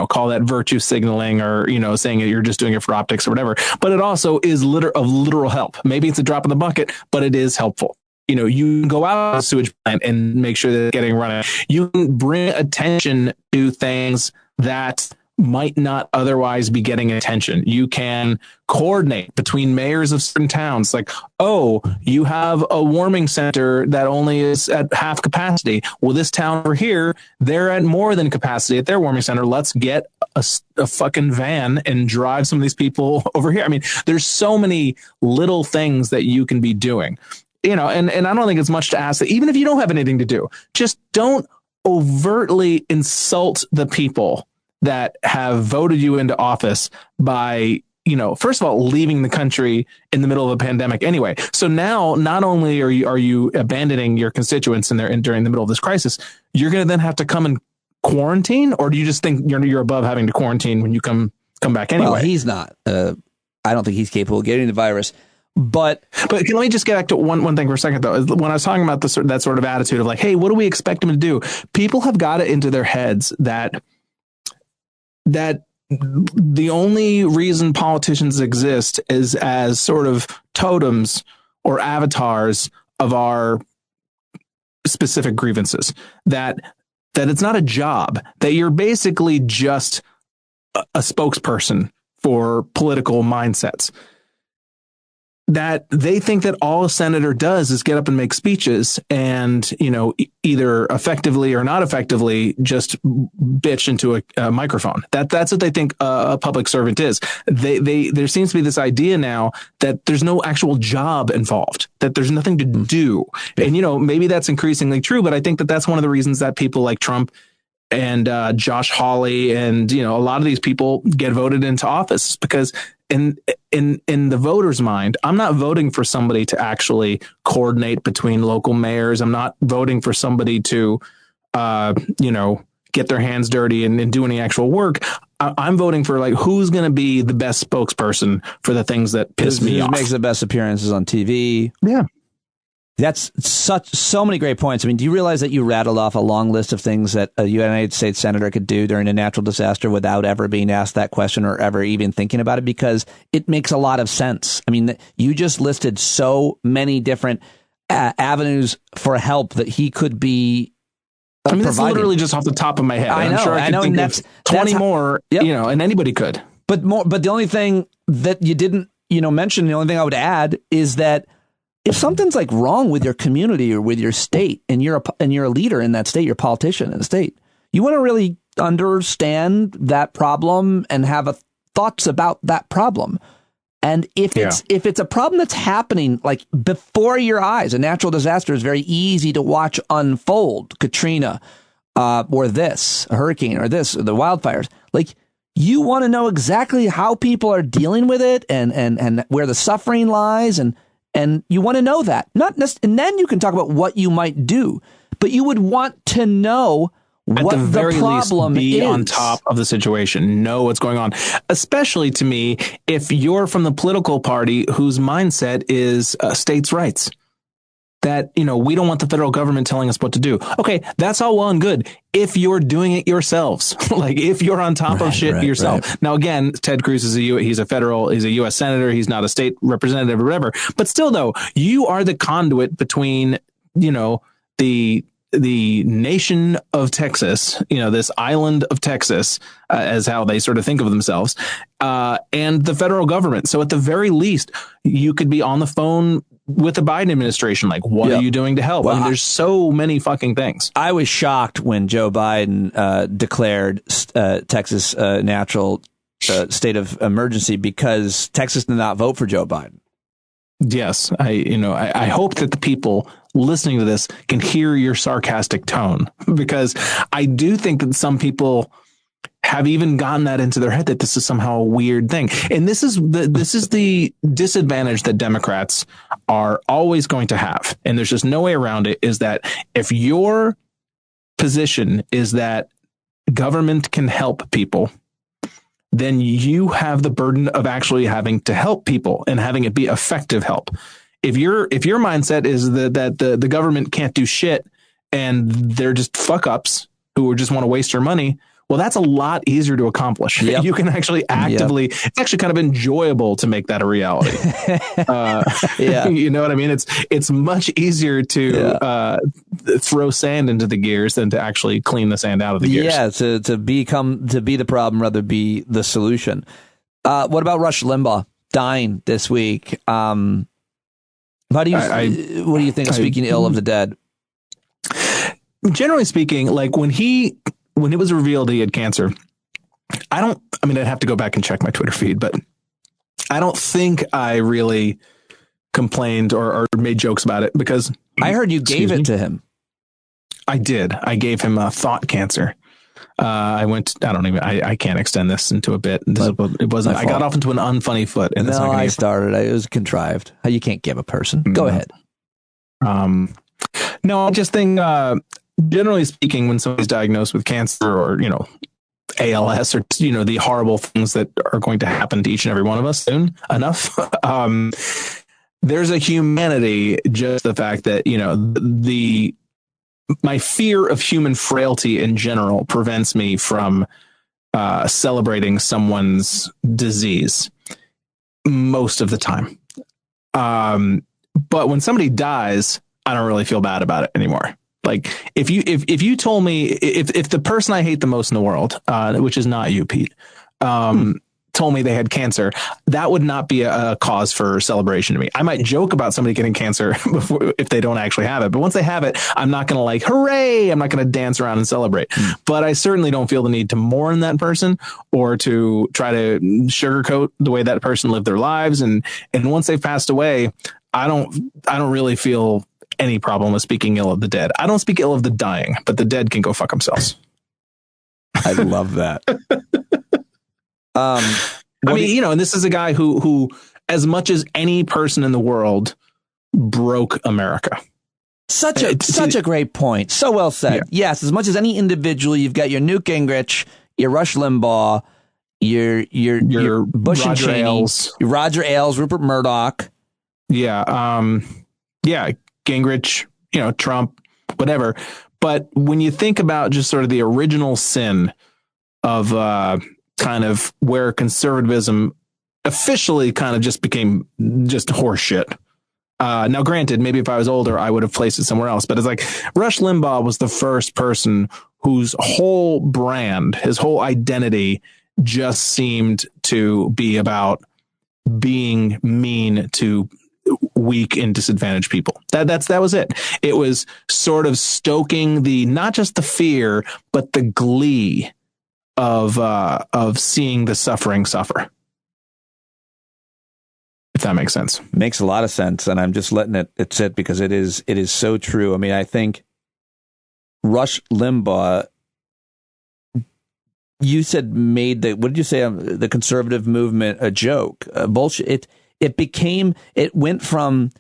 call that virtue signaling or, saying that you're just doing it for optics or whatever. But it also is of literal help. Maybe it's a drop in the bucket, but it is helpful. You can go out to the sewage plant and make sure that it's getting running. You can bring attention to things that might not otherwise be getting attention. You can coordinate between mayors of certain towns. Like, oh, you have a warming center that only is at half capacity. Well, this town over here, they're at more than capacity at their warming center. Let's get a fucking van and drive some of these people over here. I mean, there's so many little things that you can be doing. And I don't think it's much to ask that even if you don't have anything to do, just don't overtly insult the people that have voted you into office by, first of all, leaving the country in the middle of a pandemic anyway. So now not only are you abandoning your constituents during the middle of this crisis, you're going to then have to come and quarantine, or do you just think you're above having to quarantine when you come back anyway?
Well, he's not. I don't think he's capable of getting the virus. But
let me just get back to one thing for a second, though. When I was talking about that sort of attitude of like, hey, what do we expect him to do? People have got it into their heads that the only reason politicians exist is as sort of totems or avatars of our specific grievances. That it's not a job, that you're basically just a spokesperson for political mindsets. That they think that all a senator does is get up and make speeches and, either effectively or not effectively just bitch into a microphone. That's what they think a public servant is. There seems to be this idea now that there's no actual job involved, that there's nothing to do. And, maybe that's increasingly true, but I think that that's one of the reasons that people like Trump and Josh Hawley and, a lot of these people get voted into office, because in the voter's mind, I'm not voting for somebody to actually coordinate between local mayors. I'm not voting for somebody to, get their hands dirty and do any actual work. I'm voting for who's going to be the best spokesperson for the things that piss me off. Who
makes the best appearances on TV.
Yeah.
That's so many great points. I mean, do you realize that you rattled off a long list of things that a United States senator could do during a natural disaster without ever being asked that question or ever even thinking about it? Because it makes a lot of sense. I mean, you just listed so many different avenues for help that he could be providing. That's literally
just off the top of my head.
I know.
I'm sure I could think of 20 more,
yep.
And anybody could.
But the only thing that you didn't, mention, the only thing I would add is that if something's wrong with your community or with your state, and you're a leader in that state, you're a politician in the state, you want to really understand that problem and have thoughts about that problem. And if it's a problem that's happening before your eyes, a natural disaster is very easy to watch unfold. Katrina, or a hurricane, or the wildfires. You want to know exactly how people are dealing with it and where the suffering lies, and you want to know that. And then you can talk about what you might do. But you would want to know what the problem is.
Be on top of the situation, know what's going on. Especially to me, if you're from the political party whose mindset is states' rights. That, we don't want the federal government telling us what to do. Okay, that's all well and good if you're doing it yourselves. If you're on top of shit yourself. Right. Now, again, Ted Cruz he's a U.S. senator. He's not a state representative or whatever. But still, though, you are the conduit between, the nation of Texas, this island of Texas, as how they sort of think of themselves, and the federal government. So at the very least, you could be on the phone with the Biden administration. What are you doing to help? Well, there's so many fucking things.
I was shocked when Joe Biden declared Texas natural state of emergency, because Texas did not vote for Joe Biden.
Yes, I hope that the people listening to this can hear your sarcastic tone, because I do think that some people have even gotten that into their head that this is somehow a weird thing. And this is the disadvantage that Democrats are always going to have. And there's just no way around it, is that if your position is that government can help people, then you have the burden of actually having to help people and having it be effective help. If your mindset is that the government can't do shit and they're just fuck ups who just want to waste your money, well, that's a lot easier to accomplish. Yep. You can actually actively, it's actually kind of enjoyable to make that a reality. You know what I mean? It's much easier to throw sand into the gears than to actually clean the sand out of the gears.
Yeah, to be the problem rather be the solution. What about Rush Limbaugh dying this week? What do you think of speaking ill of the dead?
Generally speaking, when it was revealed he had cancer, I'd have to go back and check my Twitter feed, but I don't think I really complained or made jokes about it, because
I heard you gave it to him.
I did. I gave him thought cancer. I can't extend this into a bit. It wasn't. I got off into an unfunny foot.
And I started. It was contrived. You can't give a person. Go ahead.
No, I just think, generally speaking, when somebody's diagnosed with cancer or, ALS or, the horrible things that are going to happen to each and every one of us soon enough, there's a humanity, just the fact that, my fear of human frailty in general prevents me from celebrating someone's disease most of the time. But when somebody dies, I don't really feel bad about it anymore. If you told me if the person I hate the most in the world, which is not you, Pete, told me they had cancer, that would not be a cause for celebration to me. I might joke about somebody getting cancer before, if they don't actually have it. But once they have it, I'm not going to like, hooray, I'm not going to dance around and celebrate. But I certainly don't feel the need to mourn that person or to try to sugarcoat the way that person lived their lives. And once they've passed away, I don't really feel any problem with speaking ill of the dead. I don't speak ill of the dying, but the dead can go fuck themselves.
I love that.
I mean, and this is a guy who, as much as any person in the world, broke America.
Such a great point. So well said. Yeah. Yes, as much as any individual, you've got your Newt Gingrich, your Rush Limbaugh, your Bush and Cheney,
Ailes.
your Roger Ailes, Rupert Murdoch.
Yeah. Gingrich, Trump, whatever. But when you think about just sort of the original sin of kind of where conservatism officially kind of just became just horseshit. Now, granted, maybe if I was older, I would have placed it somewhere else. But it's like Rush Limbaugh was the first person whose whole brand, his whole identity just seemed to be about being mean to weak and disadvantaged people. That was it. It was sort of stoking the, not just the fear, but the glee of seeing the suffering suffer. If that makes sense.
Makes a lot of sense. And I'm just letting it sit because it is so true. I mean, I think Rush Limbaugh, you said made what did you say? The conservative movement a joke, bullshit. It went from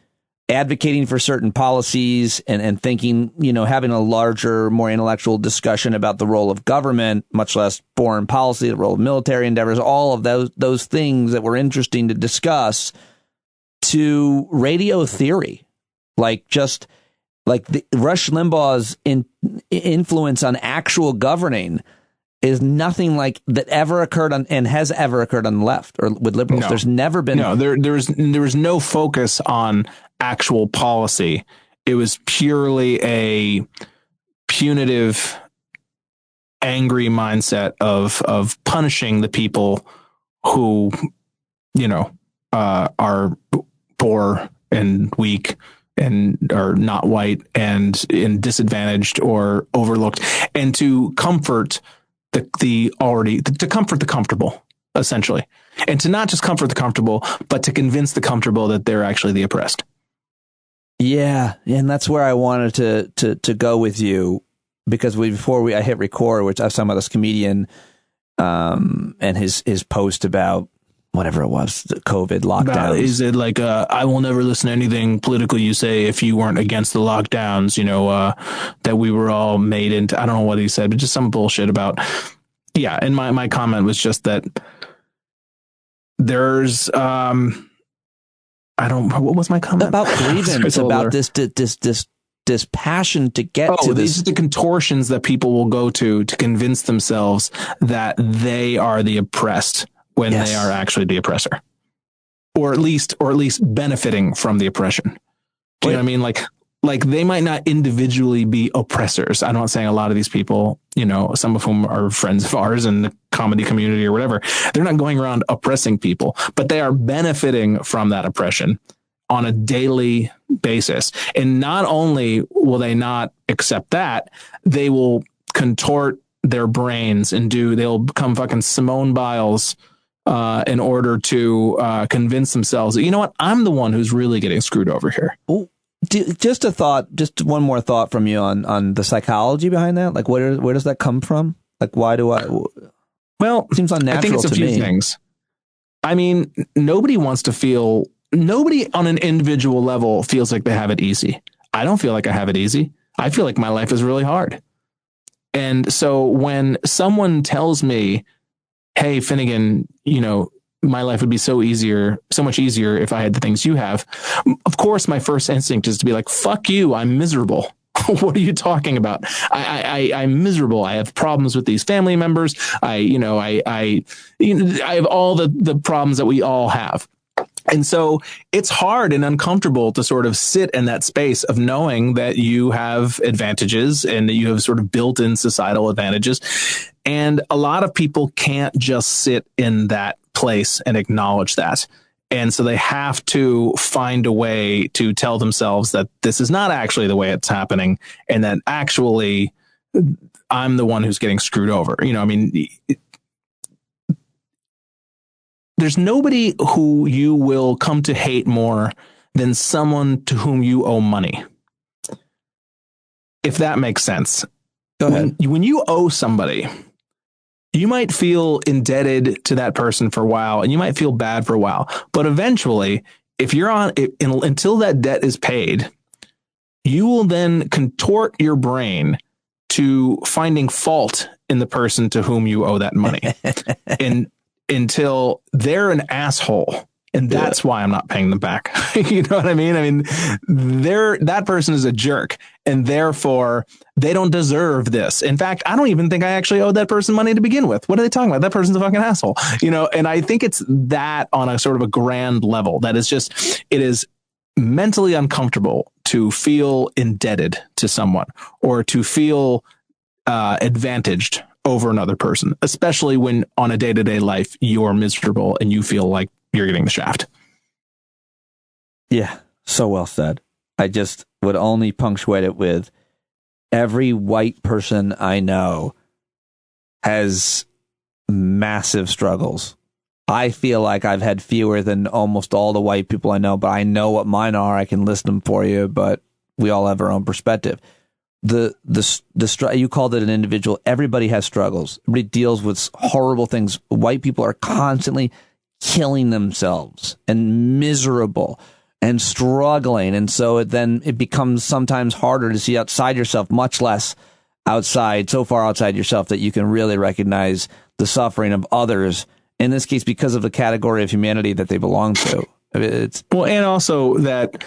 advocating for certain policies and thinking, having a larger, more intellectual discussion about the role of government, much less foreign policy, the role of military endeavors, all of those things that were interesting to discuss, to radio theory, like the Rush Limbaugh's influence on actual governing is nothing like that ever occurred on and has ever occurred on the left or with liberals. No. There's never been.
No, there was no focus on actual policy. It was purely a punitive, angry mindset of punishing the people who, are poor and weak and are not white and disadvantaged or overlooked, and to comfort to comfort the comfortable, essentially, and to not just comfort the comfortable, but to convince the comfortable that they're actually the oppressed.
Yeah, and that's where I wanted to go with you, because before I hit record, which I was talking about this comedian and his post about whatever it was, the COVID lockdowns.
Is it like I will never listen to anything political you say if you weren't against the lockdowns, that we were all made into, I don't know what he said, but just some bullshit about, yeah. And my comment was just that there's, what was my comment?
About grievance, about this passion to get to this.
These are the contortions that people will go to convince themselves that they are the oppressed, when they are actually the oppressor, or at least benefiting from the oppression. Do you know what I mean? Like they might not individually be oppressors. I'm not saying a lot of these people, some of whom are friends of ours in the comedy community or whatever, they're not going around oppressing people, but they are benefiting from that oppression on a daily basis. And not only will they not accept that, they will contort their brains and they'll become fucking Simone Biles in order to convince themselves that, you know what, I'm the one who's really getting screwed over here.
Well, just one more thought from you on the psychology behind that. Like, where does that come from? Like, why do I?
Well,
it seems unnatural.
I think it's a few things. I mean, nobody on an individual level feels like they have it easy. I don't feel like I have it easy. I feel like my life is really hard. And so when someone tells me, hey, Finnegan, my life would be so much easier if I had the things you have. Of course, my first instinct is to be like, fuck you, I'm miserable. What are you talking about? I'm miserable. I have problems with these family members. I have all the problems that we all have. And so it's hard and uncomfortable to sort of sit in that space of knowing that you have advantages and that you have sort of built-in societal advantages. And a lot of people can't just sit in that place and acknowledge that. And so they have to find a way to tell themselves that this is not actually the way it's happening, and that actually I'm the one who's getting screwed over. You know, I mean, there's nobody who you will come to hate more than someone to whom you owe money. If that makes sense.
Go ahead.
When you owe somebody, you might feel indebted to that person for a while, and you might feel bad for a while. But eventually, if you're until that debt is paid, you will then contort your brain to finding fault in the person to whom you owe that money, and until they're an asshole. And that's why I'm not paying them back. You know what I mean? I mean, that person is a jerk, and therefore they don't deserve this. In fact, I don't even think I actually owed that person money to begin with. What are they talking about? That person's a fucking asshole. You know, and I think it's that on a sort of a grand level that is just, it is mentally uncomfortable to feel indebted to someone or to feel advantaged over another person, especially when on a day-to-day life you're miserable and you feel like you're getting the shaft.
Yeah, so well said. I just would only punctuate it with every white person I know has massive struggles. I feel like I've had fewer than almost all the white people I know, but I know what mine are. I can list them for you, but we all have our own perspective. The you called it an individual. Everybody has struggles. Everybody deals with horrible things. White people are constantly killing themselves and miserable and struggling. And so it becomes sometimes harder to see outside yourself, much less so far outside yourself that you can really recognize the suffering of others. In this case, because of the category of humanity that they belong to.
And also that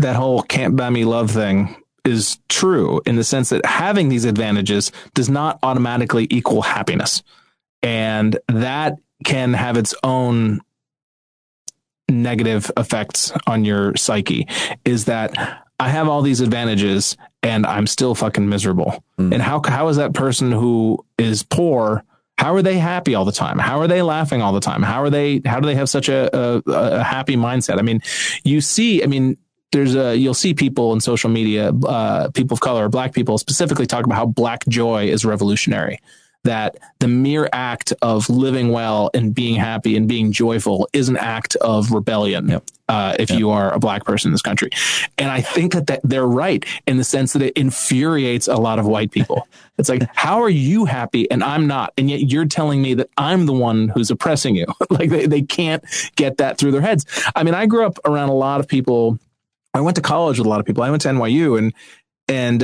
whole can't buy me love thing is true in the sense that having these advantages does not automatically equal happiness. And that can have its own negative effects on your psyche, is that I have all these advantages and I'm still fucking miserable. And how is that person who is poor, how are they happy all the time? How are they laughing all the time? How do they have such a happy mindset? I mean, you'll see people in social media, people of color, black people specifically talk about how black joy is revolutionary. That the mere act of living well and being happy and being joyful is an act of rebellion. If you are a black person in this country. And I think that they're right in the sense that it infuriates a lot of white people. It's like, how are you happy and I'm not? And yet you're telling me that I'm the one who's oppressing you. Like they can't get that through their heads. I mean, I grew up around a lot of people. I went to college with a lot of people. I went to NYU and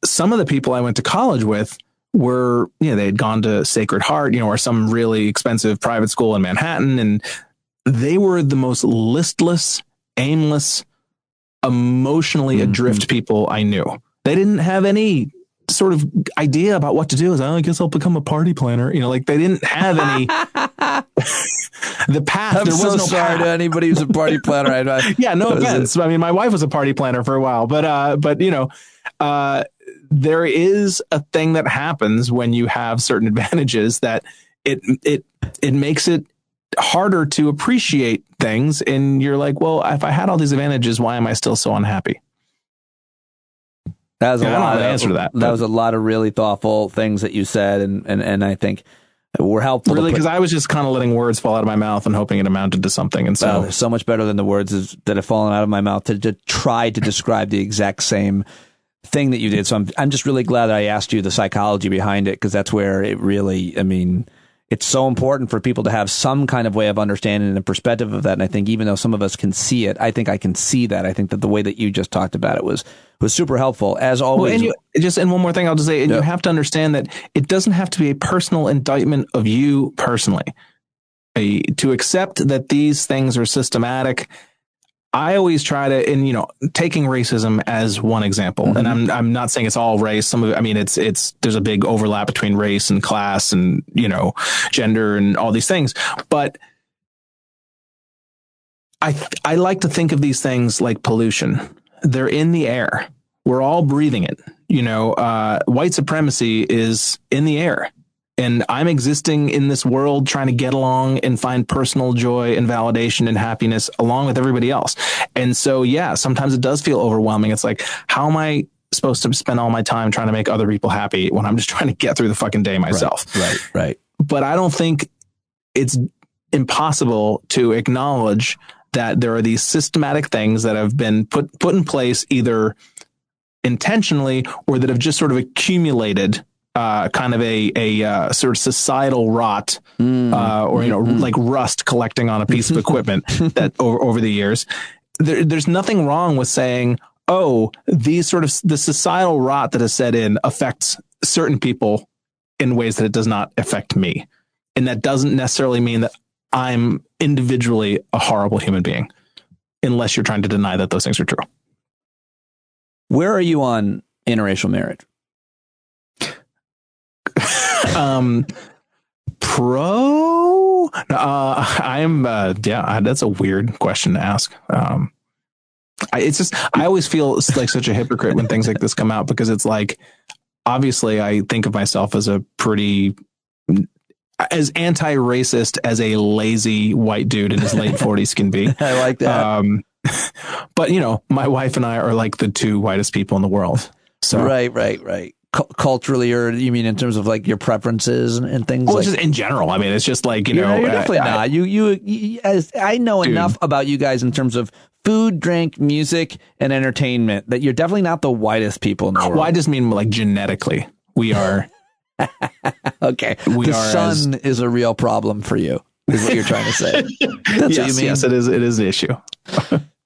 some of the people I went to college with were, they had gone to Sacred Heart, or some really expensive private school in Manhattan. And they were the most listless, aimless, emotionally adrift people I knew. They didn't have any sort of idea about what to do. I guess I'll become a party planner. They didn't have any, the path.
There was no sorry path. To anybody who's a party planner.
Yeah, no offense. I mean, my wife was a party planner for a while, but there is a thing that happens when you have certain advantages that it makes it harder to appreciate things. And you're like, well, if I had all these advantages, why am I still so unhappy?
That was a lot of answer to that. That was a lot of really thoughtful things that you said, and I think were helpful.
Really, because I was just kind of letting words fall out of my mouth and hoping it amounted to something. And so,
so much better than the words that have fallen out of my mouth to try to describe the exact same thing that you did. So I'm just really glad that I asked you the psychology behind it, because that's where it really, it's so important for people to have some kind of way of understanding and perspective of that. And I think even though some of us can see it, I think I can see that. I think that the way that you just talked about it was super helpful, as always.
Well, and one more thing I'll just say, you have to understand that it doesn't have to be a personal indictment of you personally. To accept that these things are systematic, I always try to, and taking racism as one example, and I'm not saying it's all race. Some of it, there's a big overlap between race and class and gender and all these things. But I like to think of these things like pollution. They're in the air. We're all breathing it. White supremacy is in the air. And I'm existing in this world trying to get along and find personal joy and validation and happiness along with everybody else. And so, yeah, sometimes it does feel overwhelming. It's like, how am I supposed to spend all my time trying to make other people happy when I'm just trying to get through the fucking day myself?
Right.
But I don't think it's impossible to acknowledge that there are these systematic things that have been put in place either intentionally or that have just sort of accumulated kind of a sort of societal rot, or, like rust collecting on a piece of equipment that over the years. There's nothing wrong with saying, oh, the societal rot that has set in affects certain people in ways that it does not affect me. And that doesn't necessarily mean that I'm individually a horrible human being, unless you're trying to deny that those things are true.
Where are you on interracial marriage?
Pro? I'm, that's a weird question to ask. I always feel like such a hypocrite when things like this come out, because it's like, obviously I think of myself as as anti-racist as a lazy white dude in his late 40s can be.
I like that.
But my wife and I are like the two whitest people in the world. So
Right. Culturally, or you mean in terms of like your preferences and things?
Well, just in general. I mean, it's just like,
you're definitely not. You as I know enough about you guys in terms of food, drink, music, and entertainment that you're definitely not the whitest people in the world.
Well, I just mean like genetically. We are.
Okay. The sun is a real problem for you, is what you're trying to say. That's what you mean?
Yes, it is. It is an issue.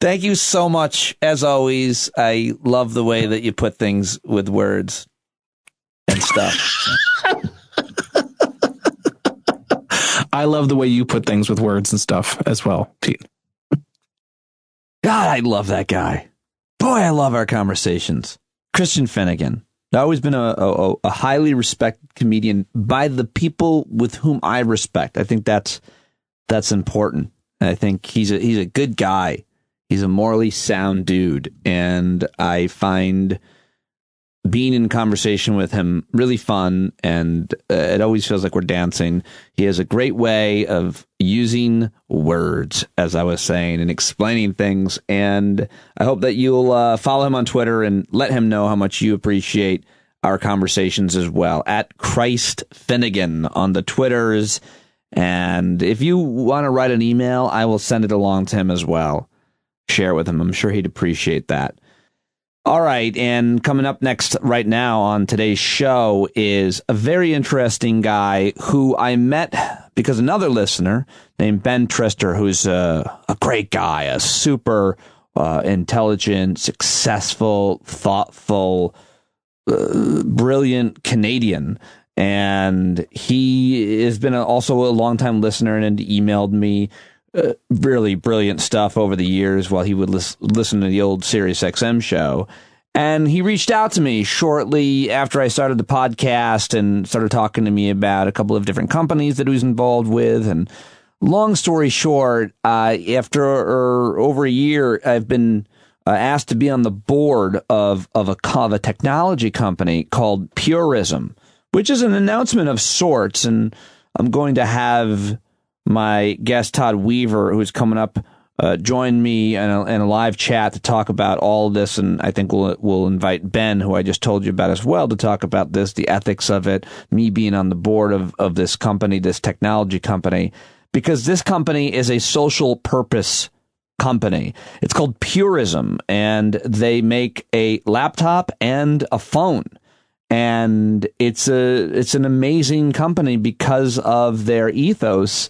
Thank you so much. As always, I love the way that you put things with words and stuff.
I love the way you put things with words and stuff as well, Pete.
God, I love that guy. Boy, I love our conversations. Christian Finnegan. I've always been a highly respected comedian by the people with whom I respect. I think that's important. I think he's a good guy. He's a morally sound dude, and I find being in conversation with him really fun, and it always feels like we're dancing. He has a great way of using words, as I was saying, and explaining things, and I hope that you'll follow him on Twitter and let him know how much you appreciate our conversations as well, at Christ Finnegan on the Twitters. And if you want to write an email, I will send it along to him as well. Share it with him. I'm sure he'd appreciate that. All right, and coming up next right now on today's show is a very interesting guy who I met because another listener named Ben Trister, who's a great guy, a super intelligent, successful, thoughtful, brilliant Canadian. And he has been also a longtime listener and emailed me really brilliant stuff over the years while he would listen to the old Sirius XM show. And he reached out to me shortly after I started the podcast and started talking to me about a couple of different companies that he was involved with. And long story short, after over a year, I've been asked to be on the board of a technology company called Purism, which is an announcement of sorts. And I'm going to have my guest, Todd Weaver, who's coming up, join me in a live chat to talk about all of this. And I think we'll invite Ben, who I just told you about as well, to talk about this, the ethics of it, me being on the board of this company, this technology company, because this company is a social purpose company. It's called Purism, and they make a laptop and a phone. And it's an amazing company because of their ethos.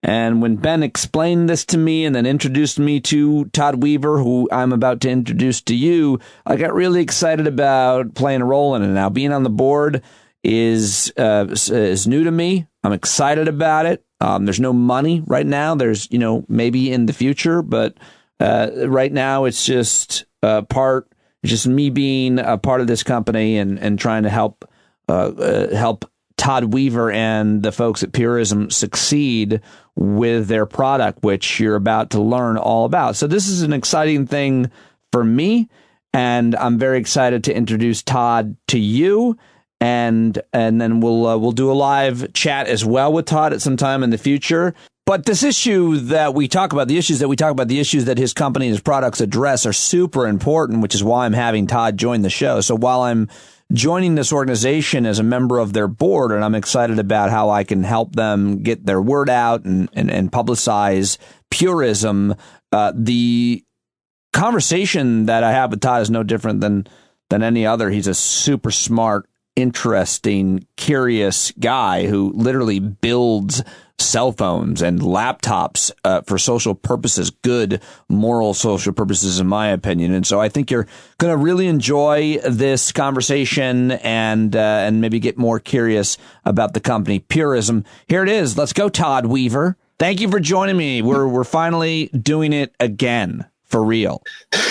And when Ben explained this to me and then introduced me to Todd Weaver, who I'm about to introduce to you, I got really excited about playing a role in it. Now, being on the board is new to me. I'm excited about it. There's no money right now. There's, maybe in the future, but right now it's just just me being a part of this company and trying to help Todd Weaver and the folks at Purism succeed with their product, which you're about to learn all about. So this is an exciting thing for me, and I'm very excited to introduce Todd to you. and then we'll do a live chat as well with Todd at some time in the future. But this issue that we talk about, the issues that his company and his products address are super important, which is why I'm having Todd join the show. So while I'm joining this organization as a member of their board, and I'm excited about how I can help them get their word out and publicize Purism, the conversation that I have with Todd is no different than any other. He's a super smart, interesting, curious guy who literally builds cell phones and laptops for social purposes, good moral social purposes, in my opinion. And so I think you're going to really enjoy this conversation and maybe get more curious about the company Purism. Here it is. Let's go, Todd Weaver. Thank you for joining me. We're finally doing it again. For real.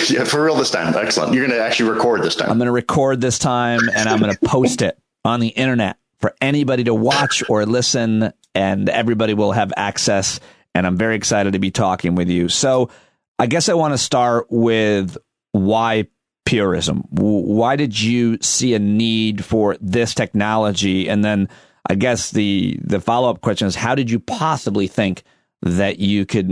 Yeah, for real this time. Excellent. You're going to actually record this time.
I'm going to record this time, and I'm going to post it on the internet for anybody to watch or listen, and everybody will have access. And I'm very excited to be talking with you. So I guess I want to start with why Purism? Why did you see a need for this technology? And then I guess the follow-up question is, how did you possibly think that you could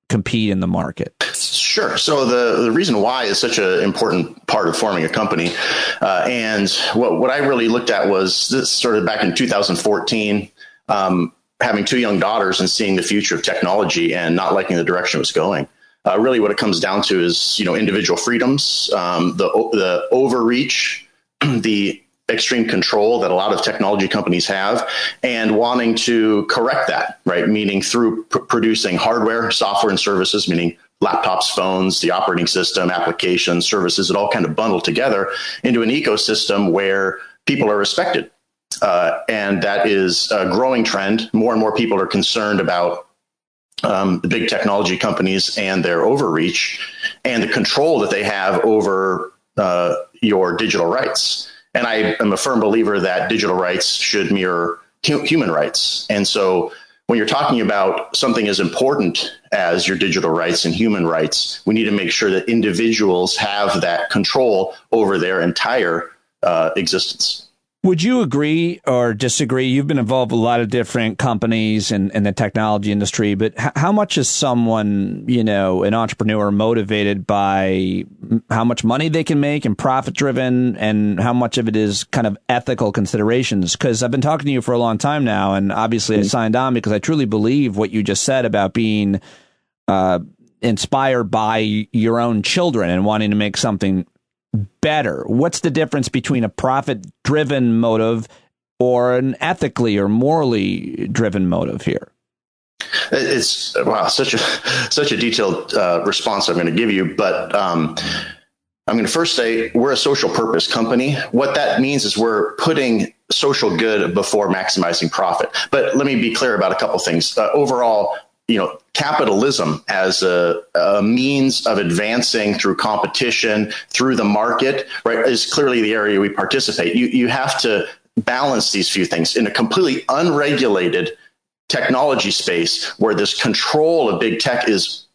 compete in the market?
Sure. So the reason why is such an important part of forming a company. And what I really looked at was, this started back in 2014, having two young daughters and seeing the future of technology and not liking the direction it was going. Really what it comes down to is, individual freedoms, the overreach, the extreme control that a lot of technology companies have, and wanting to correct that, right? Meaning through producing hardware, software, and services, meaning laptops, phones, the operating system, applications, services, it all kind of bundled together into an ecosystem where people are respected. And that is a growing trend. More and more people are concerned about the big technology companies and their overreach and the control that they have over your digital rights. And I am a firm believer that digital rights should mirror human rights. And so when you're talking about something as important as your digital rights and human rights, we need to make sure that individuals have that control over their entire existence.
Would you agree or disagree? You've been involved with a lot of different companies in the technology industry, but how much is someone, an entrepreneur, motivated by how much money they can make and profit driven, and how much of it is kind of ethical considerations? Because I've been talking to you for a long time now, and obviously I signed on because I truly believe what you just said about being inspired by your own children and wanting to make something better. What's the difference between a profit-driven motive or an ethically or morally driven motive here?
It's such a detailed response I'm going to give you, but I'm going to first say we're a social purpose company. What that means is we're putting social good before maximizing profit. But let me be clear about a couple things. Overall, capitalism as a means of advancing through competition, through the market, right, is clearly the area we participate. You have to balance these few things in a completely unregulated technology space where this control of big tech is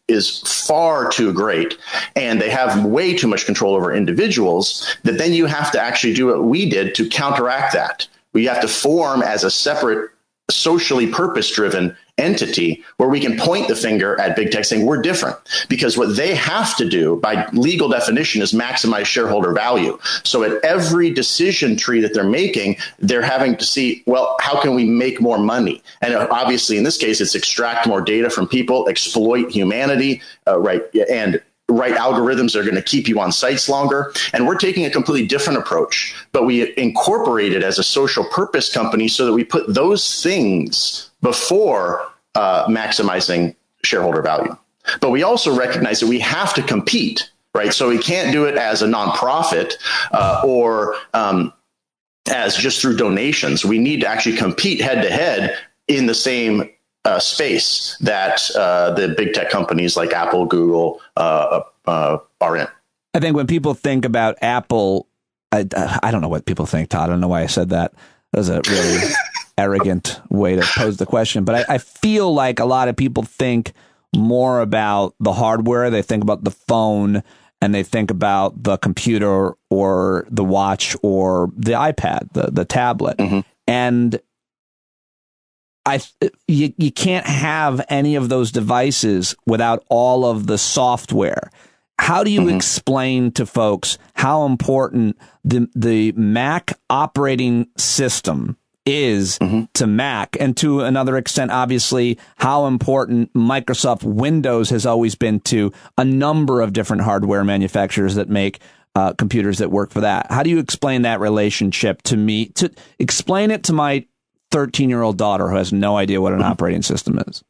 far too great, and they have way too much control over individuals, that then you have to actually do what we did to counteract that. We have to form as a separate, socially purpose-driven entity where we can point the finger at big tech saying we're different, because what they have to do by legal definition is maximize shareholder value. So at every decision tree that they're making, they're having to see, well, how can we make more money? And obviously in this case, it's extract more data from people, exploit humanity, right? And right algorithms are going to keep you on sites longer. And we're taking a completely different approach, but we incorporate it as a social purpose company so that we put those things before maximizing shareholder value. But we also recognize that we have to compete, right? So we can't do it as a nonprofit or as just through donations. We need to actually compete head to head in the same space that the big tech companies like Apple, Google are in.
I think when people think about Apple, I don't know what people think, Todd. I don't know why I said that. That was a really arrogant way to pose the question. But I feel like a lot of people think more about the hardware. They think about the phone and they think about the computer or the watch or the iPad, the tablet. Mm-hmm. And you can't have any of those devices without all of the software. How do you explain to folks how important the Mac operating system is to Mac, and to another extent, obviously, how important Microsoft Windows has always been to a number of different hardware manufacturers that make computers that work for that? How do you explain that relationship to me? To explain it to my 13-year-old daughter who has no idea what an operating system is.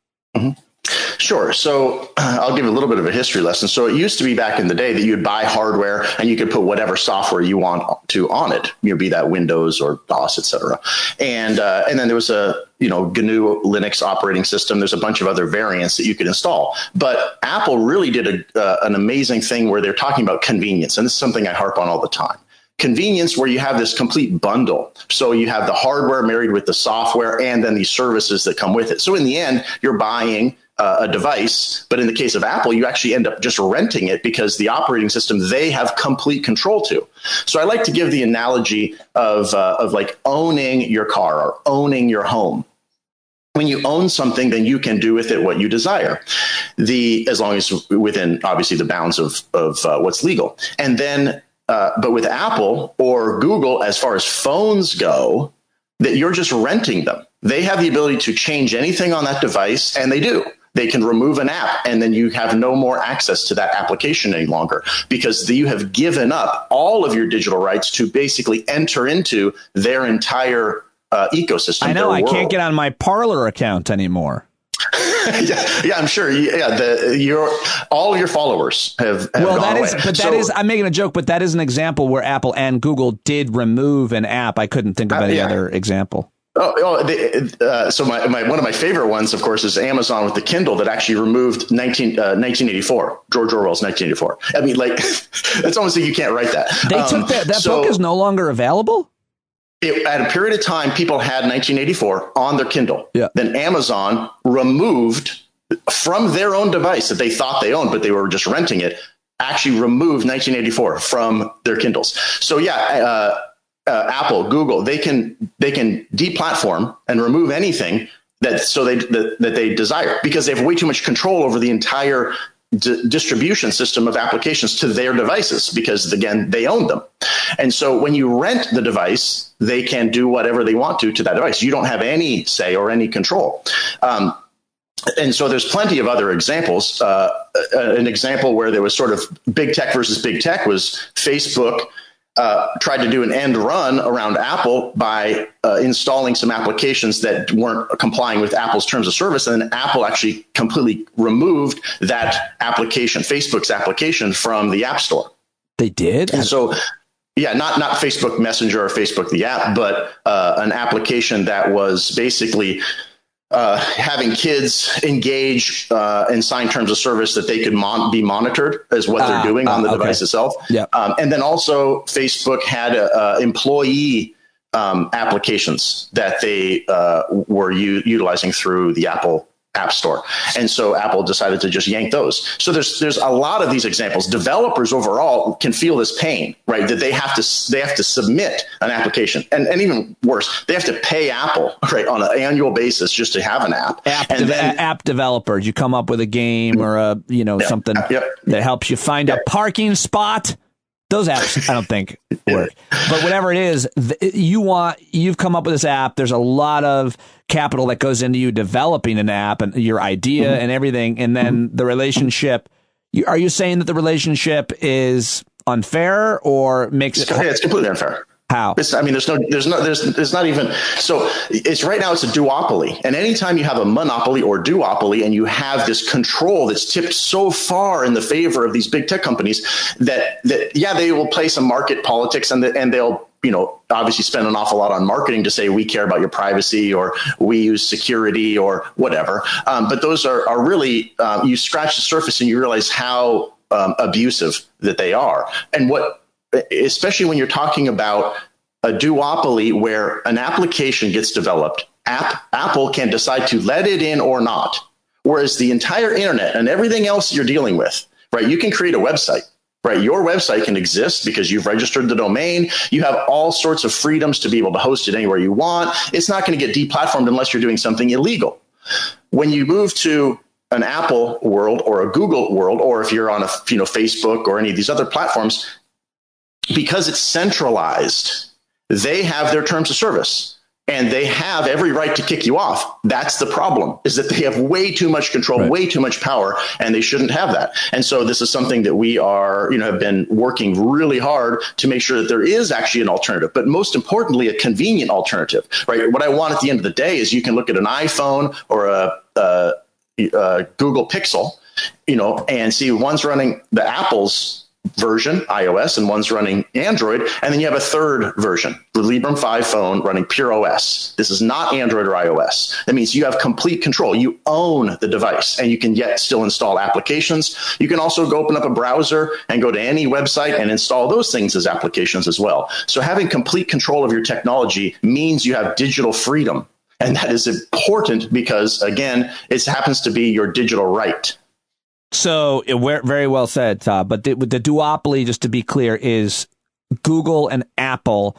Sure. So I'll give a little bit of a history lesson. So it used to be back in the day that you'd buy hardware and you could put whatever software you want to on it, be that Windows or DOS, et cetera. And then there was a, GNU Linux operating system. There's a bunch of other variants that you could install. But Apple really did an amazing thing where they're talking about convenience. And this is something I harp on all the time. Convenience, where you have this complete bundle. So you have the hardware married with the software and then these services that come with it. So in the end, you're buying a device, but in the case of Apple, you actually end up just renting it because the operating system they have complete control to. So I like to give the analogy of like owning your car or owning your home. When you own something, then you can do with it what you desire, as long as within obviously the bounds of what's legal. And then, but with Apple or Google, as far as phones go, that you're just renting them. They have the ability to change anything on that device, and they do. They can remove an app, and then you have no more access to that application any longer because you have given up all of your digital rights to basically enter into their entire ecosystem.
I know. I can't get on my Parler account anymore.
yeah, I'm sure. Yeah, all of your followers have
well,
gone away.
That is, I'm making a joke, but that is an example where Apple and Google did remove an app. I couldn't think of any other example.
So one of my favorite ones, of course, is Amazon with the Kindle that actually removed 1984, George Orwell's 1984. I mean, like, it's almost like you can't write that.
They took that book is no longer available?
At a period of time, people had 1984 on their Kindle.
Yeah.
Then Amazon removed from their own device that they thought they owned, but they were just renting it, actually removed 1984 from their Kindles. So Apple, Google, they can deplatform and remove anything that they desire because they have way too much control over the entire distribution system of applications to their devices because, again, they own them. And so when you rent the device, they can do whatever they want to that device. You don't have any say or any control. And so there's plenty of other examples. An example where there was sort of big tech versus big tech was Facebook tried to do an end run around Apple by installing some applications that weren't complying with Apple's terms of service. And then Apple actually completely removed that application, Facebook's application, from the App Store.
They did?
And so, yeah, not Facebook Messenger or Facebook the app, but an application that was basically having kids engage and sign terms of service that they could be monitored as what they're doing on the device itself.
Yeah.
And then also Facebook had employee applications that they were utilizing through the Apple App Store. And so Apple decided to just yank those. So there's a lot of these examples. Developers overall can feel this pain, right? That they have to submit an application. And even worse, they have to pay Apple, right, on an annual basis just to have an app.
App developers, you come up with a game or something that helps you find a parking spot. Those apps, I don't think work. But whatever it is, you've come up with this app. There's a lot of capital that goes into you developing an app and your idea and everything. And then the relationship, are you saying that the relationship is unfair or makes it?
It's completely unfair.
How?
There's not even, so it's right now it's a duopoly. And anytime you have a monopoly or duopoly and you have this control that's tipped so far in the favor of these big tech companies that they will play some market politics and they'll, obviously spend an awful lot on marketing to say we care about your privacy or we use security or whatever. But those are really, you scratch the surface and you realize how abusive that they are. And especially when you're talking about a duopoly where an application gets developed, Apple can decide to let it in or not. Whereas the entire internet and everything else you're dealing with, right? You can create a website right? Your website can exist because you've registered the domain. You have all sorts of freedoms to be able to host it anywhere you want. It's not going to get deplatformed unless you're doing something illegal. When you move to an Apple world or a Google world, or if you're on a Facebook or any of these other platforms, because it's centralized, they have their terms of service. And they have every right to kick you off. That's the problem, is that they have way too much control, right, way too much power, and they shouldn't have that. And so this is something that we are, have been working really hard to make sure that there is actually an alternative, but most importantly, a convenient alternative, right? What I want at the end of the day is you can look at an iPhone or a Google Pixel, and see one's running the Apple's version, iOS, and one's running Android. And then you have a third version, the Librem 5 phone running Pure OS. This is not Android or iOS. That means you have complete control. You own the device, and you can yet still install applications. You can also go open up a browser and go to any website and install those things as applications as well. So having complete control of your technology means you have digital freedom. And that is important because, again, it happens to be your digital right.
So very well said, Todd. But the duopoly, just to be clear, is Google and Apple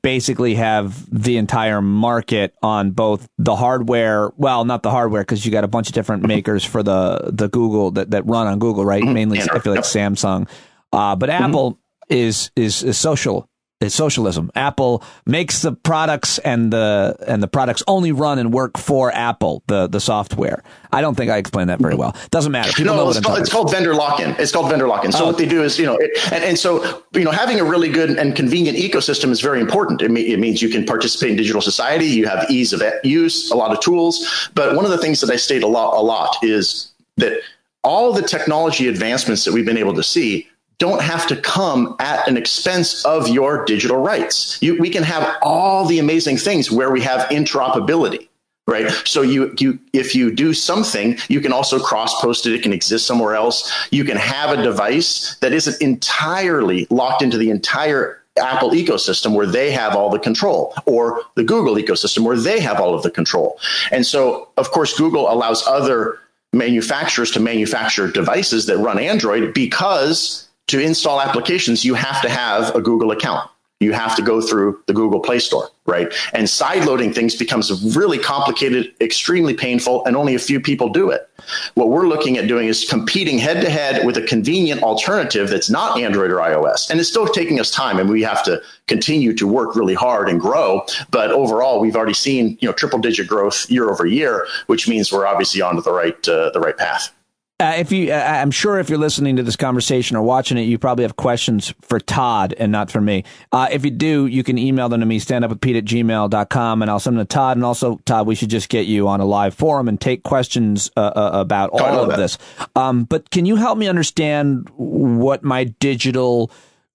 basically have the entire market on both the hardware. Well, not the hardware, because you got a bunch of different makers for the Google that run on Google, right? Mainly, I feel like Samsung. But Apple is social. It's socialism. Apple makes the products, and the products only run and work for Apple, the software. I don't think I explained that very well. Doesn't matter. People know
it's called vendor lock-in. It's called vendor lock-in. So what they do is, so having a really good and convenient ecosystem is very important. It means you can participate in digital society. You have ease of use, a lot of tools. But one of the things that I state a lot is that all the technology advancements that we've been able to see don't have to come at an expense of your digital rights. We can have all the amazing things where we have interoperability, right? So if you do something, you can also cross-post it. It can exist somewhere else. You can have a device that isn't entirely locked into the entire Apple ecosystem where they have all the control, or the Google ecosystem where they have all of the control. And so, of course, Google allows other manufacturers to manufacture devices that run Android, because to install applications, you have to have a Google account. You have to go through the Google Play Store, right? And sideloading things becomes really complicated, extremely painful, and only a few people do it. What we're looking at doing is competing head-to-head with a convenient alternative that's not Android or iOS. And it's still taking us time, and we have to continue to work really hard and grow. But overall, we've already seen triple-digit growth year over year, which means we're obviously on to the right path.
I'm sure if you're listening to this conversation or watching it, you probably have questions for Todd and not for me. If you do, you can email them to me, standupwithpete@gmail.com, and I'll send them to Todd. And also, Todd, we should just get you on a live forum and take questions about all of this. But can you help me understand what my digital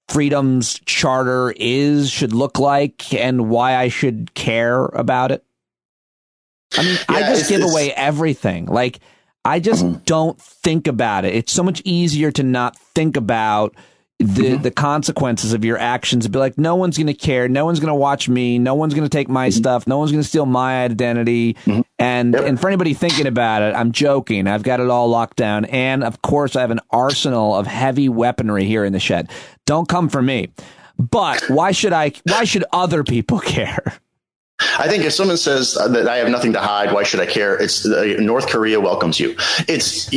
freedoms charter should look like, and why I should care about it? I mean, I just give away everything. Like, I just don't think about it. It's so much easier to not think about the consequences of your actions and be like, no one's going to care. No one's going to watch me. No one's going to take my stuff. No one's going to steal my identity. And for anybody thinking about it, I'm joking. I've got it all locked down. And of course, I have an arsenal of heavy weaponry here in the shed. Don't come for me. But why should other people care?
I think if someone says that I have nothing to hide, why should I care? It's North Korea welcomes you. It's,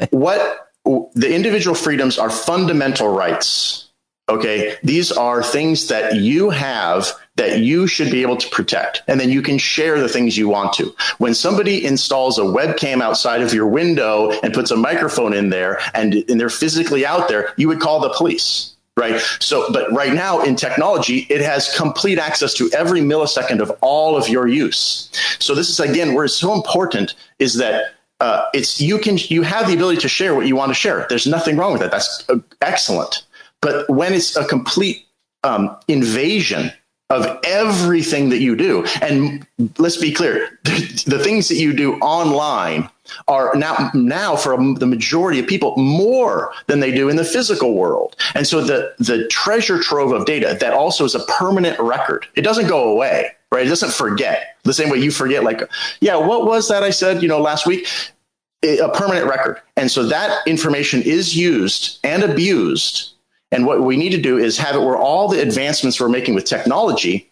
what the individual freedoms are fundamental rights. OK, these are things that you have that you should be able to protect. And then you can share the things you want to. When somebody installs a webcam outside of your window and puts a microphone in there and they're physically out there, you would call the police. Right. So, but right now in technology, it has complete access to every millisecond of all of your use. So this is, again, where it's so important is that you have the ability to share what you want to share. There's nothing wrong with that. That's excellent. But when it's a complete invasion of everything that you do, and let's be clear, the things that you do online are now for the majority of people more than they do in the physical world. And so the treasure trove of data that also is a permanent record, it doesn't go away, right? It doesn't forget the same way you forget, like, what was that I said, last week? a permanent record. And so that information is used and abused. And what we need to do is have it where all the advancements we're making with technology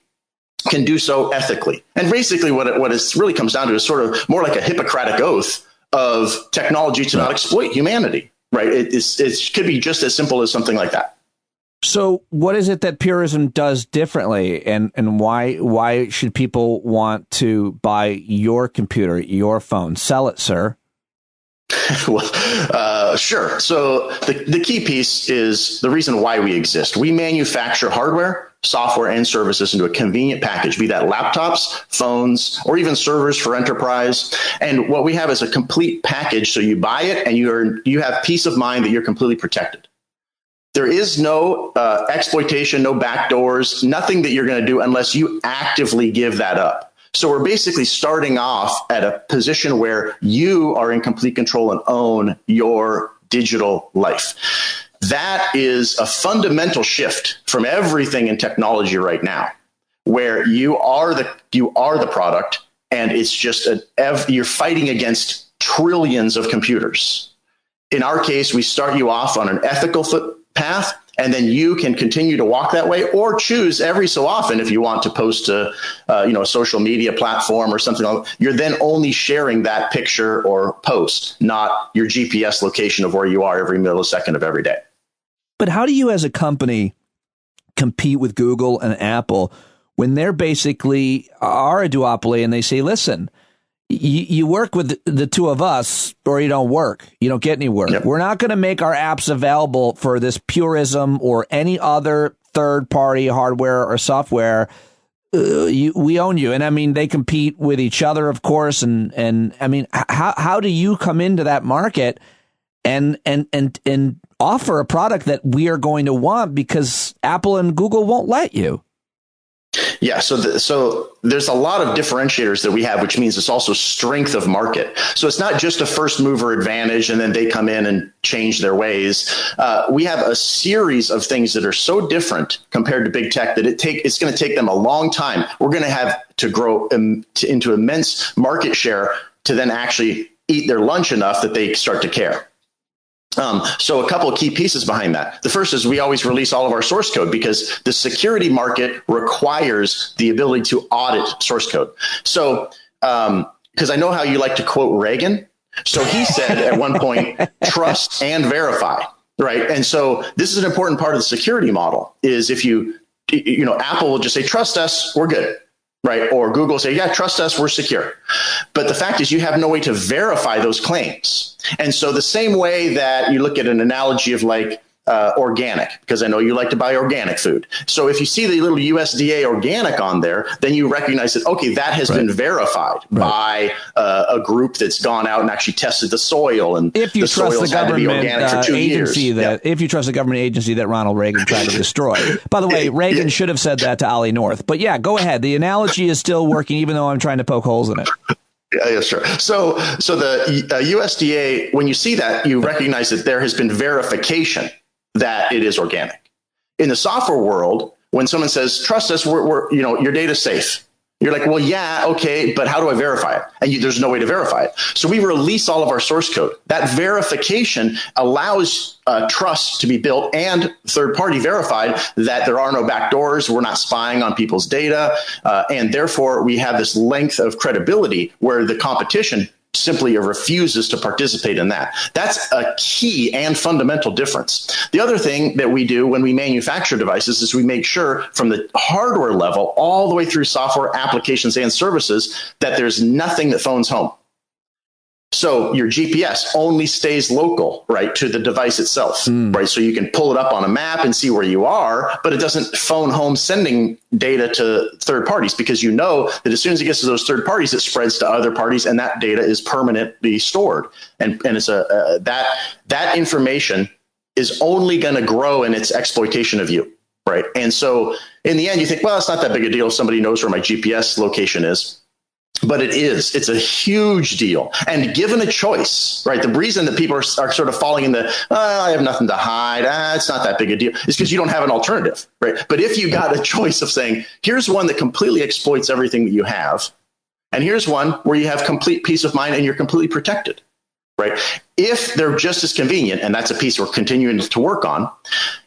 can do so ethically. And basically what it really comes down to is sort of more like a Hippocratic oath of technology to not exploit humanity, right? It could be just as simple as something like that.
So what is it that Purism does differently, and why should people want to buy your computer, your phone? Sell it, sir.
Well, sure. So the key piece is the reason why we exist. We manufacture hardware, software, and services into a convenient package, be that laptops, phones, or even servers for enterprise. And what we have is a complete package. So you buy it and you have peace of mind that you're completely protected. There is no exploitation, no backdoors, nothing that you're going to do unless you actively give that up. So we're basically starting off at a position where you are in complete control and own your digital life. That is a fundamental shift from everything in technology right now, where you are the product, and it's just you're fighting against trillions of computers. In our case, we start you off on an ethical path, and then you can continue to walk that way, or choose every so often if you want to post a social media platform or something like that. You're then only sharing that picture or post, not your GPS location of where you are every millisecond of every day.
But how do you as a company compete with Google and Apple when they're basically are a duopoly and they say, listen, you work with the two of us or you don't work. You don't get any work. Yep. We're not going to make our apps available for this Purism or any other third-party hardware or software. We own you. And I mean, they compete with each other, of course. And I mean, how do you come into that market and offer a product that we are going to want because Apple and Google won't let you?
Yeah, so there's a lot of differentiators that we have, which means it's also strength of market. So it's not just a first mover advantage and then they come in and change their ways. We have a series of things that are so different compared to big tech that it's going to take them a long time. We're going to have to grow into immense market share to then actually eat their lunch enough that they start to care. So a couple of key pieces behind that. The first is we always release all of our source code because the security market requires the ability to audit source code. So, because I know how you like to quote Reagan. So he said at one point, trust and verify, right? And so this is an important part of the security model is if Apple will just say, trust us, we're good. Right. Or Google say, yeah, trust us, we're secure. But the fact is you have no way to verify those claims. And so the same way that you look at an analogy of like organic, because I know you like to buy organic food. So if you see the little USDA organic on there, then you recognize that, OK, that has been verified by a group that's gone out and actually tested the soil. And
if you trust the government agency if you trust the government agency that Ronald Reagan tried to destroy. By the way, Reagan should have said that to Ollie North. But yeah, go ahead. The analogy is still working, even though I'm trying to poke holes in it.
Yeah, sure. So the USDA, when you see that, you recognize that there has been verification that it is organic. In the software world, when someone says, trust us, we're your data's safe. You're like, well, yeah, okay, but how do I verify it? And there's no way to verify it. So we release all of our source code. That verification allows trust to be built and third-party verified that there are no backdoors. We're not spying on people's data. And therefore, we have this length of credibility where the competition simply refuses to participate in that. That's a key and fundamental difference. The other thing that we do when we manufacture devices is we make sure from the hardware level all the way through software, applications, and services that there's nothing that phones home. So your GPS only stays local, right, to the device itself, right? So you can pull it up on a map and see where you are, but it doesn't phone home sending data to third parties because you know that as soon as it gets to those third parties, it spreads to other parties and that data is permanently stored. And it's that information is only going to grow in its exploitation of you, right? And so in the end, you think, well, it's not that big a deal if somebody knows where my GPS location is. But it is. It's a huge deal. And given a choice, right, the reason that people are sort of falling in the, I have nothing to hide, it's not that big a deal, is because you don't have an alternative, right? But if you got a choice of saying, here's one that completely exploits everything that you have, and here's one where you have complete peace of mind and you're completely protected, right? If they're just as convenient, and that's a piece we're continuing to work on,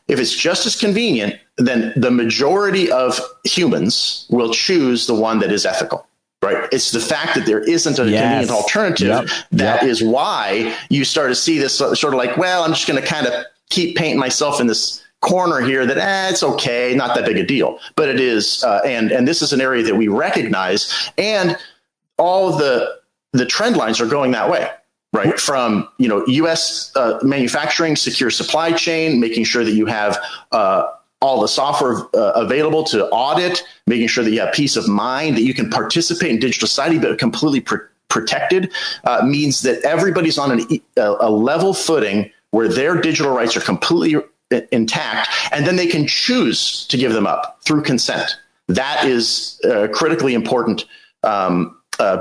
if it's just as convenient, then the majority of humans will choose the one that is ethical. Right. It's the fact that there isn't a convenient alternative that is why you start to see this sort of like, well, I'm just going to kind of keep painting myself in this corner here that it's okay, not that big a deal. But it is. And this is an area that we recognize. And all of the trend lines are going that way. Right. From, U.S. Manufacturing, secure supply chain, making sure that you have all the software available to audit, making sure that you have peace of mind, that you can participate in digital society, but completely protected, means that everybody's on a level footing where their digital rights are completely intact, and then they can choose to give them up through consent. That is a critically important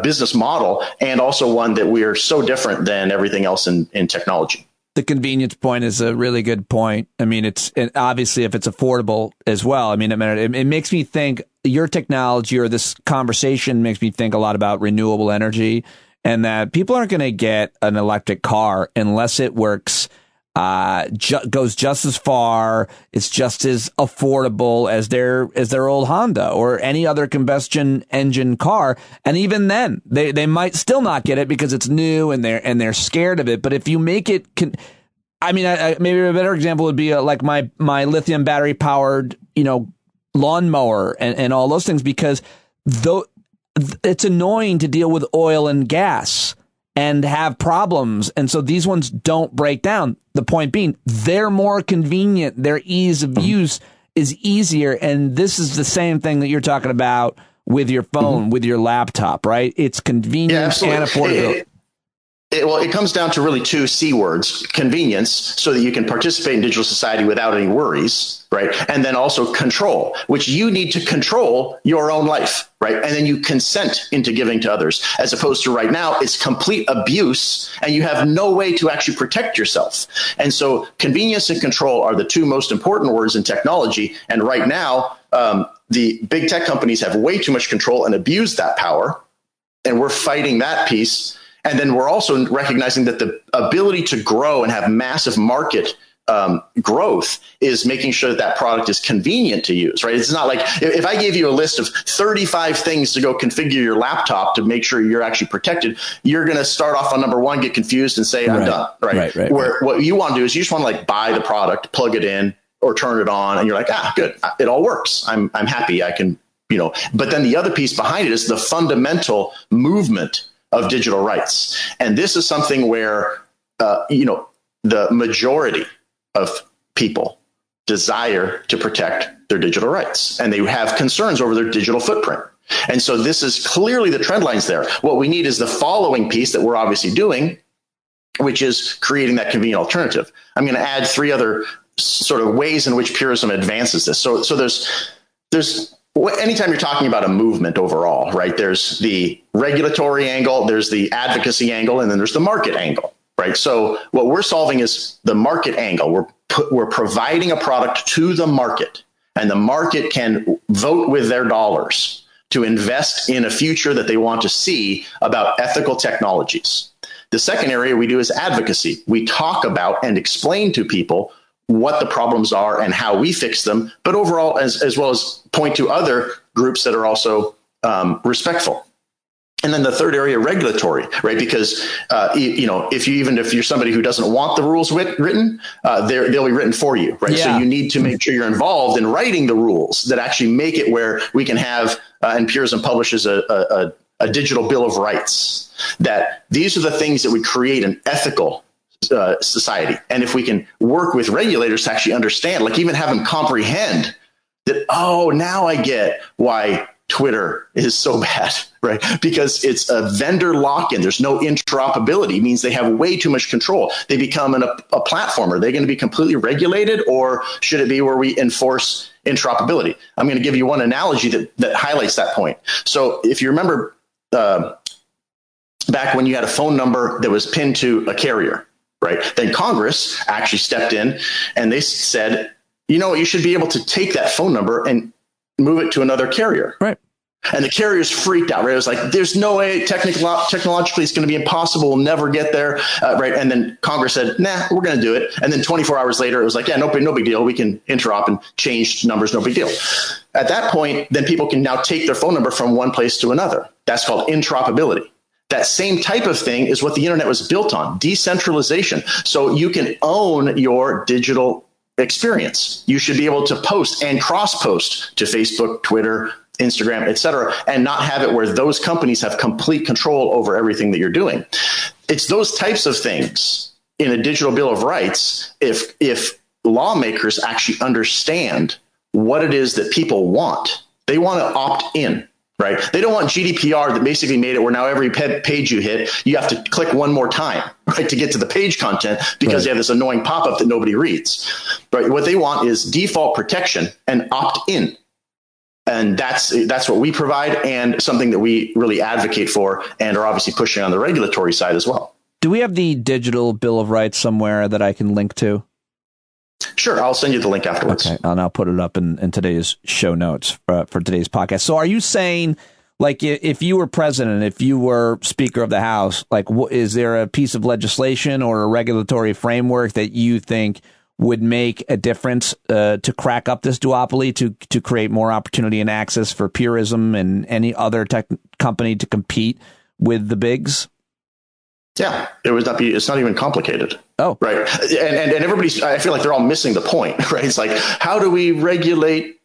business model, and also one that we are so different than everything else in technology.
The convenience point is a really good point. I mean, it's obviously if it's affordable as well. I mean, it makes me think your technology or this conversation makes me think a lot about renewable energy, and that people aren't going to get an electric car unless it works, goes just as far, it's just as affordable as their old Honda or any other combustion engine car. And even then, they might still not get it because it's new and they're scared of it. But if you make it, maybe a better example would be like my lithium battery powered, lawnmower and all those things, because though it's annoying to deal with oil and gas and have problems. And so these ones don't break down. The point being, they're more convenient. Their ease of use is easier. And this is the same thing that you're talking about with your phone, with your laptop, right? It's convenient and affordability.
It comes down to really two C words: convenience, so that you can participate in digital society without any worries, right? And then also control, which you need to control your own life, right? And then you consent into giving to others, as opposed to right now, it's complete abuse and you have no way to actually protect yourself. And so convenience and control are the two most important words in technology. And right now, the big tech companies have way too much control and abuse that power. And we're fighting that piece. And then we're also recognizing that the ability to grow and have massive market growth is making sure that product is convenient to use, right? It's not like if I gave you a list of 35 things to go configure your laptop to make sure you're actually protected, you're going to start off on number one, get confused and say, I'm done, right? Where what you want to do is you just want to like buy the product, plug it in or turn it on. And you're like, good. It all works. I'm happy. I can, but then the other piece behind it is the fundamental movement of digital rights. And this is something where, the majority of people desire to protect their digital rights, and they have concerns over their digital footprint. And so this is clearly the trend lines there. What we need is the following piece that we're obviously doing, which is creating that convenient alternative. I'm going to add three other sort of ways in which Purism advances this. So there's anytime you're talking about a movement overall, right, there's the regulatory angle, there's the advocacy angle, and then there's the market angle, right? So what we're solving is the market angle. We're providing a product to the market, and the market can vote with their dollars to invest in a future that they want to see about ethical technologies. The second area we do is advocacy. We talk about and explain to people what the problems are and how we fix them, but overall, as well as point to other groups that are also respectful. And then the third area, regulatory, right? Because, if you're somebody who doesn't want the rules written, they'll be written for you, right? Yeah. So you need to make sure you're involved in writing the rules that actually make it where we can have, and Purism publishes a digital bill of rights, that these are the things that would create an ethical society. And if we can work with regulators to actually understand, like even have them comprehend that, now I get why Twitter is so bad, right? Because it's a vendor lock-in. There's no interoperability. It means they have way too much control. They become a platformer. Are they going to be completely regulated, or should it be where we enforce interoperability? I'm going to give you one analogy that highlights that point. So if you remember back when you had a phone number that was pinned to a carrier, right? Then Congress actually stepped in and they said, you should be able to take that phone number and move it to another carrier.
Right.
And the carriers freaked out, right? It was like, there's no way technologically it's going to be impossible. We'll never get there, right? And then Congress said, nah, we're going to do it. And then 24 hours later, it was like, yeah, no big deal. We can interop and change numbers, no big deal. At that point, then people can now take their phone number from one place to another. That's called interoperability. That same type of thing is what the internet was built on, decentralization. So you can own your digital experience. You should be able to post and cross-post to Facebook, Twitter, Instagram, et cetera, and not have it where those companies have complete control over everything that you're doing. It's those types of things in a digital Bill of Rights. If lawmakers actually understand what it is that people want, they want to opt in, right? They don't want GDPR that basically made it where now every page you hit, you have to click one more time, right, to get to the page content because they have this annoying pop-up that nobody reads. But what they want is default protection and opt in. And that's what we provide, and something that we really advocate for and are obviously pushing on the regulatory side as well.
Do we have the digital Bill of Rights somewhere that I can link to?
Sure. I'll send you the link afterwards. Okay.
And I'll put it up in today's show notes for today's podcast. So are you saying, like, if you were president, if you were Speaker of the House, like, is there a piece of legislation or a regulatory framework that you think would make a difference to crack up this duopoly, to create more opportunity and access for Purism and any other tech company to compete with the bigs?
Yeah, it's not even complicated.
Oh,
right. And everybody's, I feel like they're all missing the point, right? It's like, how do we regulate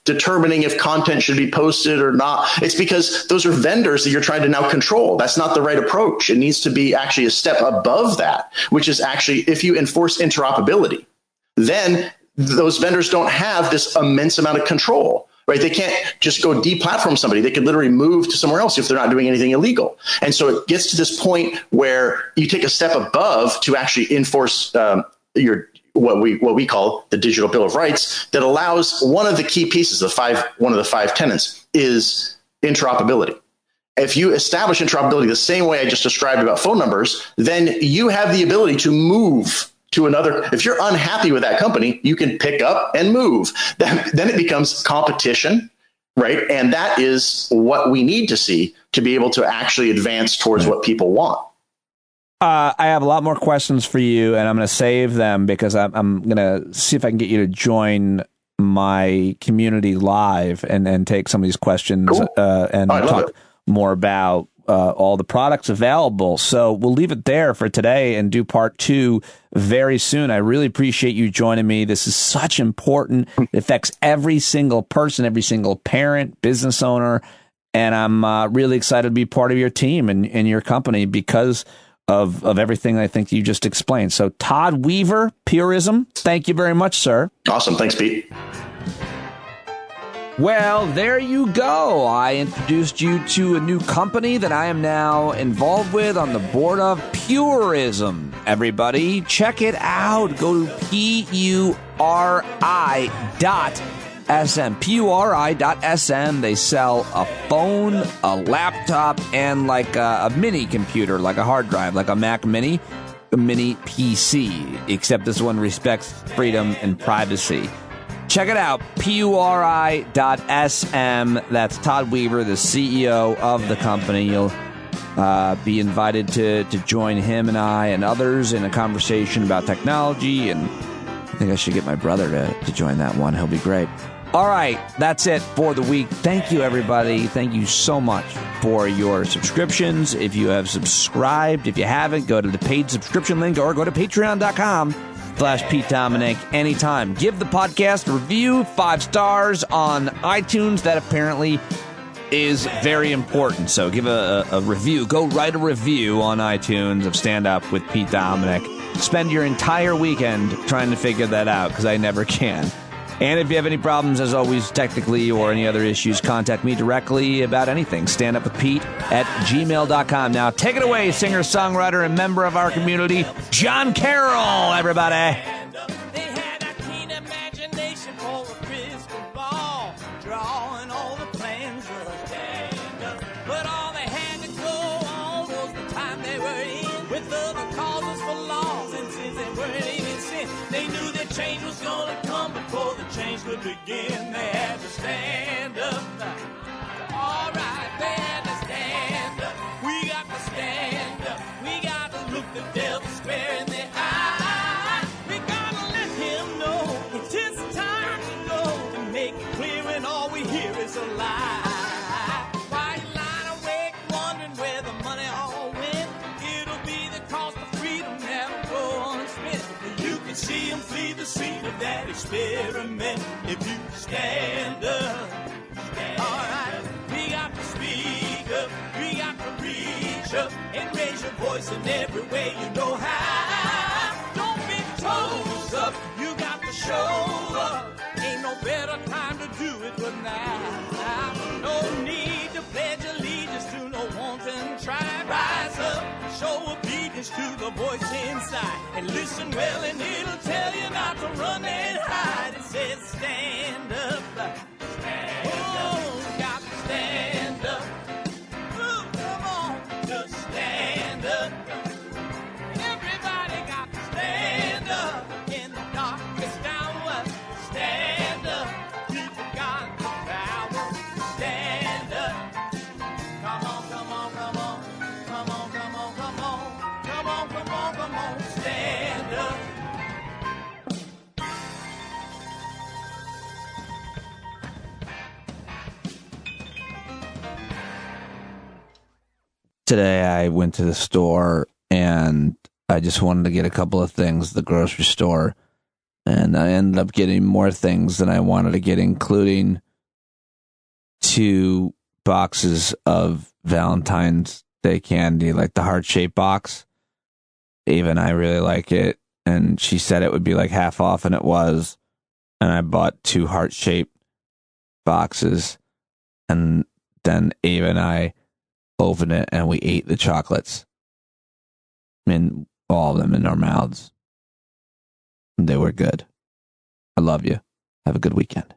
determining if content should be posted or not? It's because those are vendors that you're trying to now control. That's not the right approach. It needs to be actually a step above that, which is actually, if you enforce interoperability, then those vendors don't have this immense amount of control, right? They can't just go deplatform somebody. They could literally move to somewhere else if they're not doing anything illegal. And so it gets to this point where you take a step above to actually enforce what we call the digital Bill of Rights, that allows one of the key pieces, one of the five tenets, is interoperability. If you establish interoperability the same way I just described about phone numbers, then you have the ability to move to another. If you're unhappy with that company, you can pick up and move. Then it becomes competition, right? And that is what we need to see to be able to actually advance towards what people want.
I have a lot more questions for you, and I'm going to save them because I'm going to see if I can get you to join my community live and take some of these questions. Cool. And talk more about all the products available. So we'll leave it there for today and do part 2 very soon. I really appreciate you joining me. This is such important. It affects every single person, every single parent, business owner, and I'm really excited to be part of your team and your company because of everything I think you just explained. So Todd Weaver, Purism, thank you very much, sir.
Awesome. Thanks, Pete.
Well, there you go. I introduced you to a new company that I am now involved with on the board of, Purism. Everybody, check it out. Go to puri.sm. They sell a phone, a laptop, and like a mini computer, like a hard drive, like a Mac Mini, a mini PC, except this one respects freedom and privacy. Check it out, puri.sm. That's Todd Weaver, the CEO of the company. You'll be invited to join him and I and others in a conversation about technology, and I think I should get my brother to join that one. He'll be great. All right, that's it for the week. Thank you, everybody. Thank you so much for your subscriptions. If you have subscribed, if you haven't, go to the paid subscription link or go to patreon.com/Pete Dominick anytime. Give the podcast a review, 5 stars on iTunes. That apparently is very important. So give a review. Go write a review on iTunes of Stand Up with Pete Dominick. Spend your entire weekend trying to figure that out, because I never can. And if you have any problems, as always, technically or any other issues, contact me directly about anything. standupwithpete@gmail.com. Now, take it away, singer-songwriter and member of our community, John Carroll, everybody.
They had a keen imagination for a crystal ball, drawing all the plans of the kingdom. But all they had to go on was the time they were in, with other causes for laws, and since they weren't even sin, they knew that change was gonna come before the change could begin. They had to stand stand up. All right, they had to stand up. We got to stand up. We got to look the devil square in the eye. We gotta let him know it's his time to go and make it clear when all we hear is a lie. Why you lying awake wondering where the money all went? It'll be the cost of freedom that'll go unspent. You can see him flee the scene of that experiment if you stand up. All right, we got to speak up. We got to reach up and raise your voice in every way you know how. Don't be toes up. You got to show up. Ain't no better time to do it but now. No need to pledge allegiance to no wanton tribe. Rise up, show obedience to the voice inside, and listen well, and it'll tell you not to run and hide. It says stand up. Stand up. Got to stand up. Ooh, come on, just stand up. Everybody got to stand up in the darkest hour. Stand up. People got the power. Stand up. Come on, come on, come on. Come on, come on, come on. Come on, come on, come on. Stand up.
Today I went to the store and I just wanted to get a couple of things at the grocery store, and I ended up getting more things than I wanted to get, including 2 boxes of Valentine's Day candy, like the heart-shaped box. Ava and I really like it, and she said it would be like half off, and it was. And I bought 2 heart-shaped boxes, and then Ava and I opened it and we ate the chocolates. And all of them in our mouths. They were good. I love you. Have a good weekend.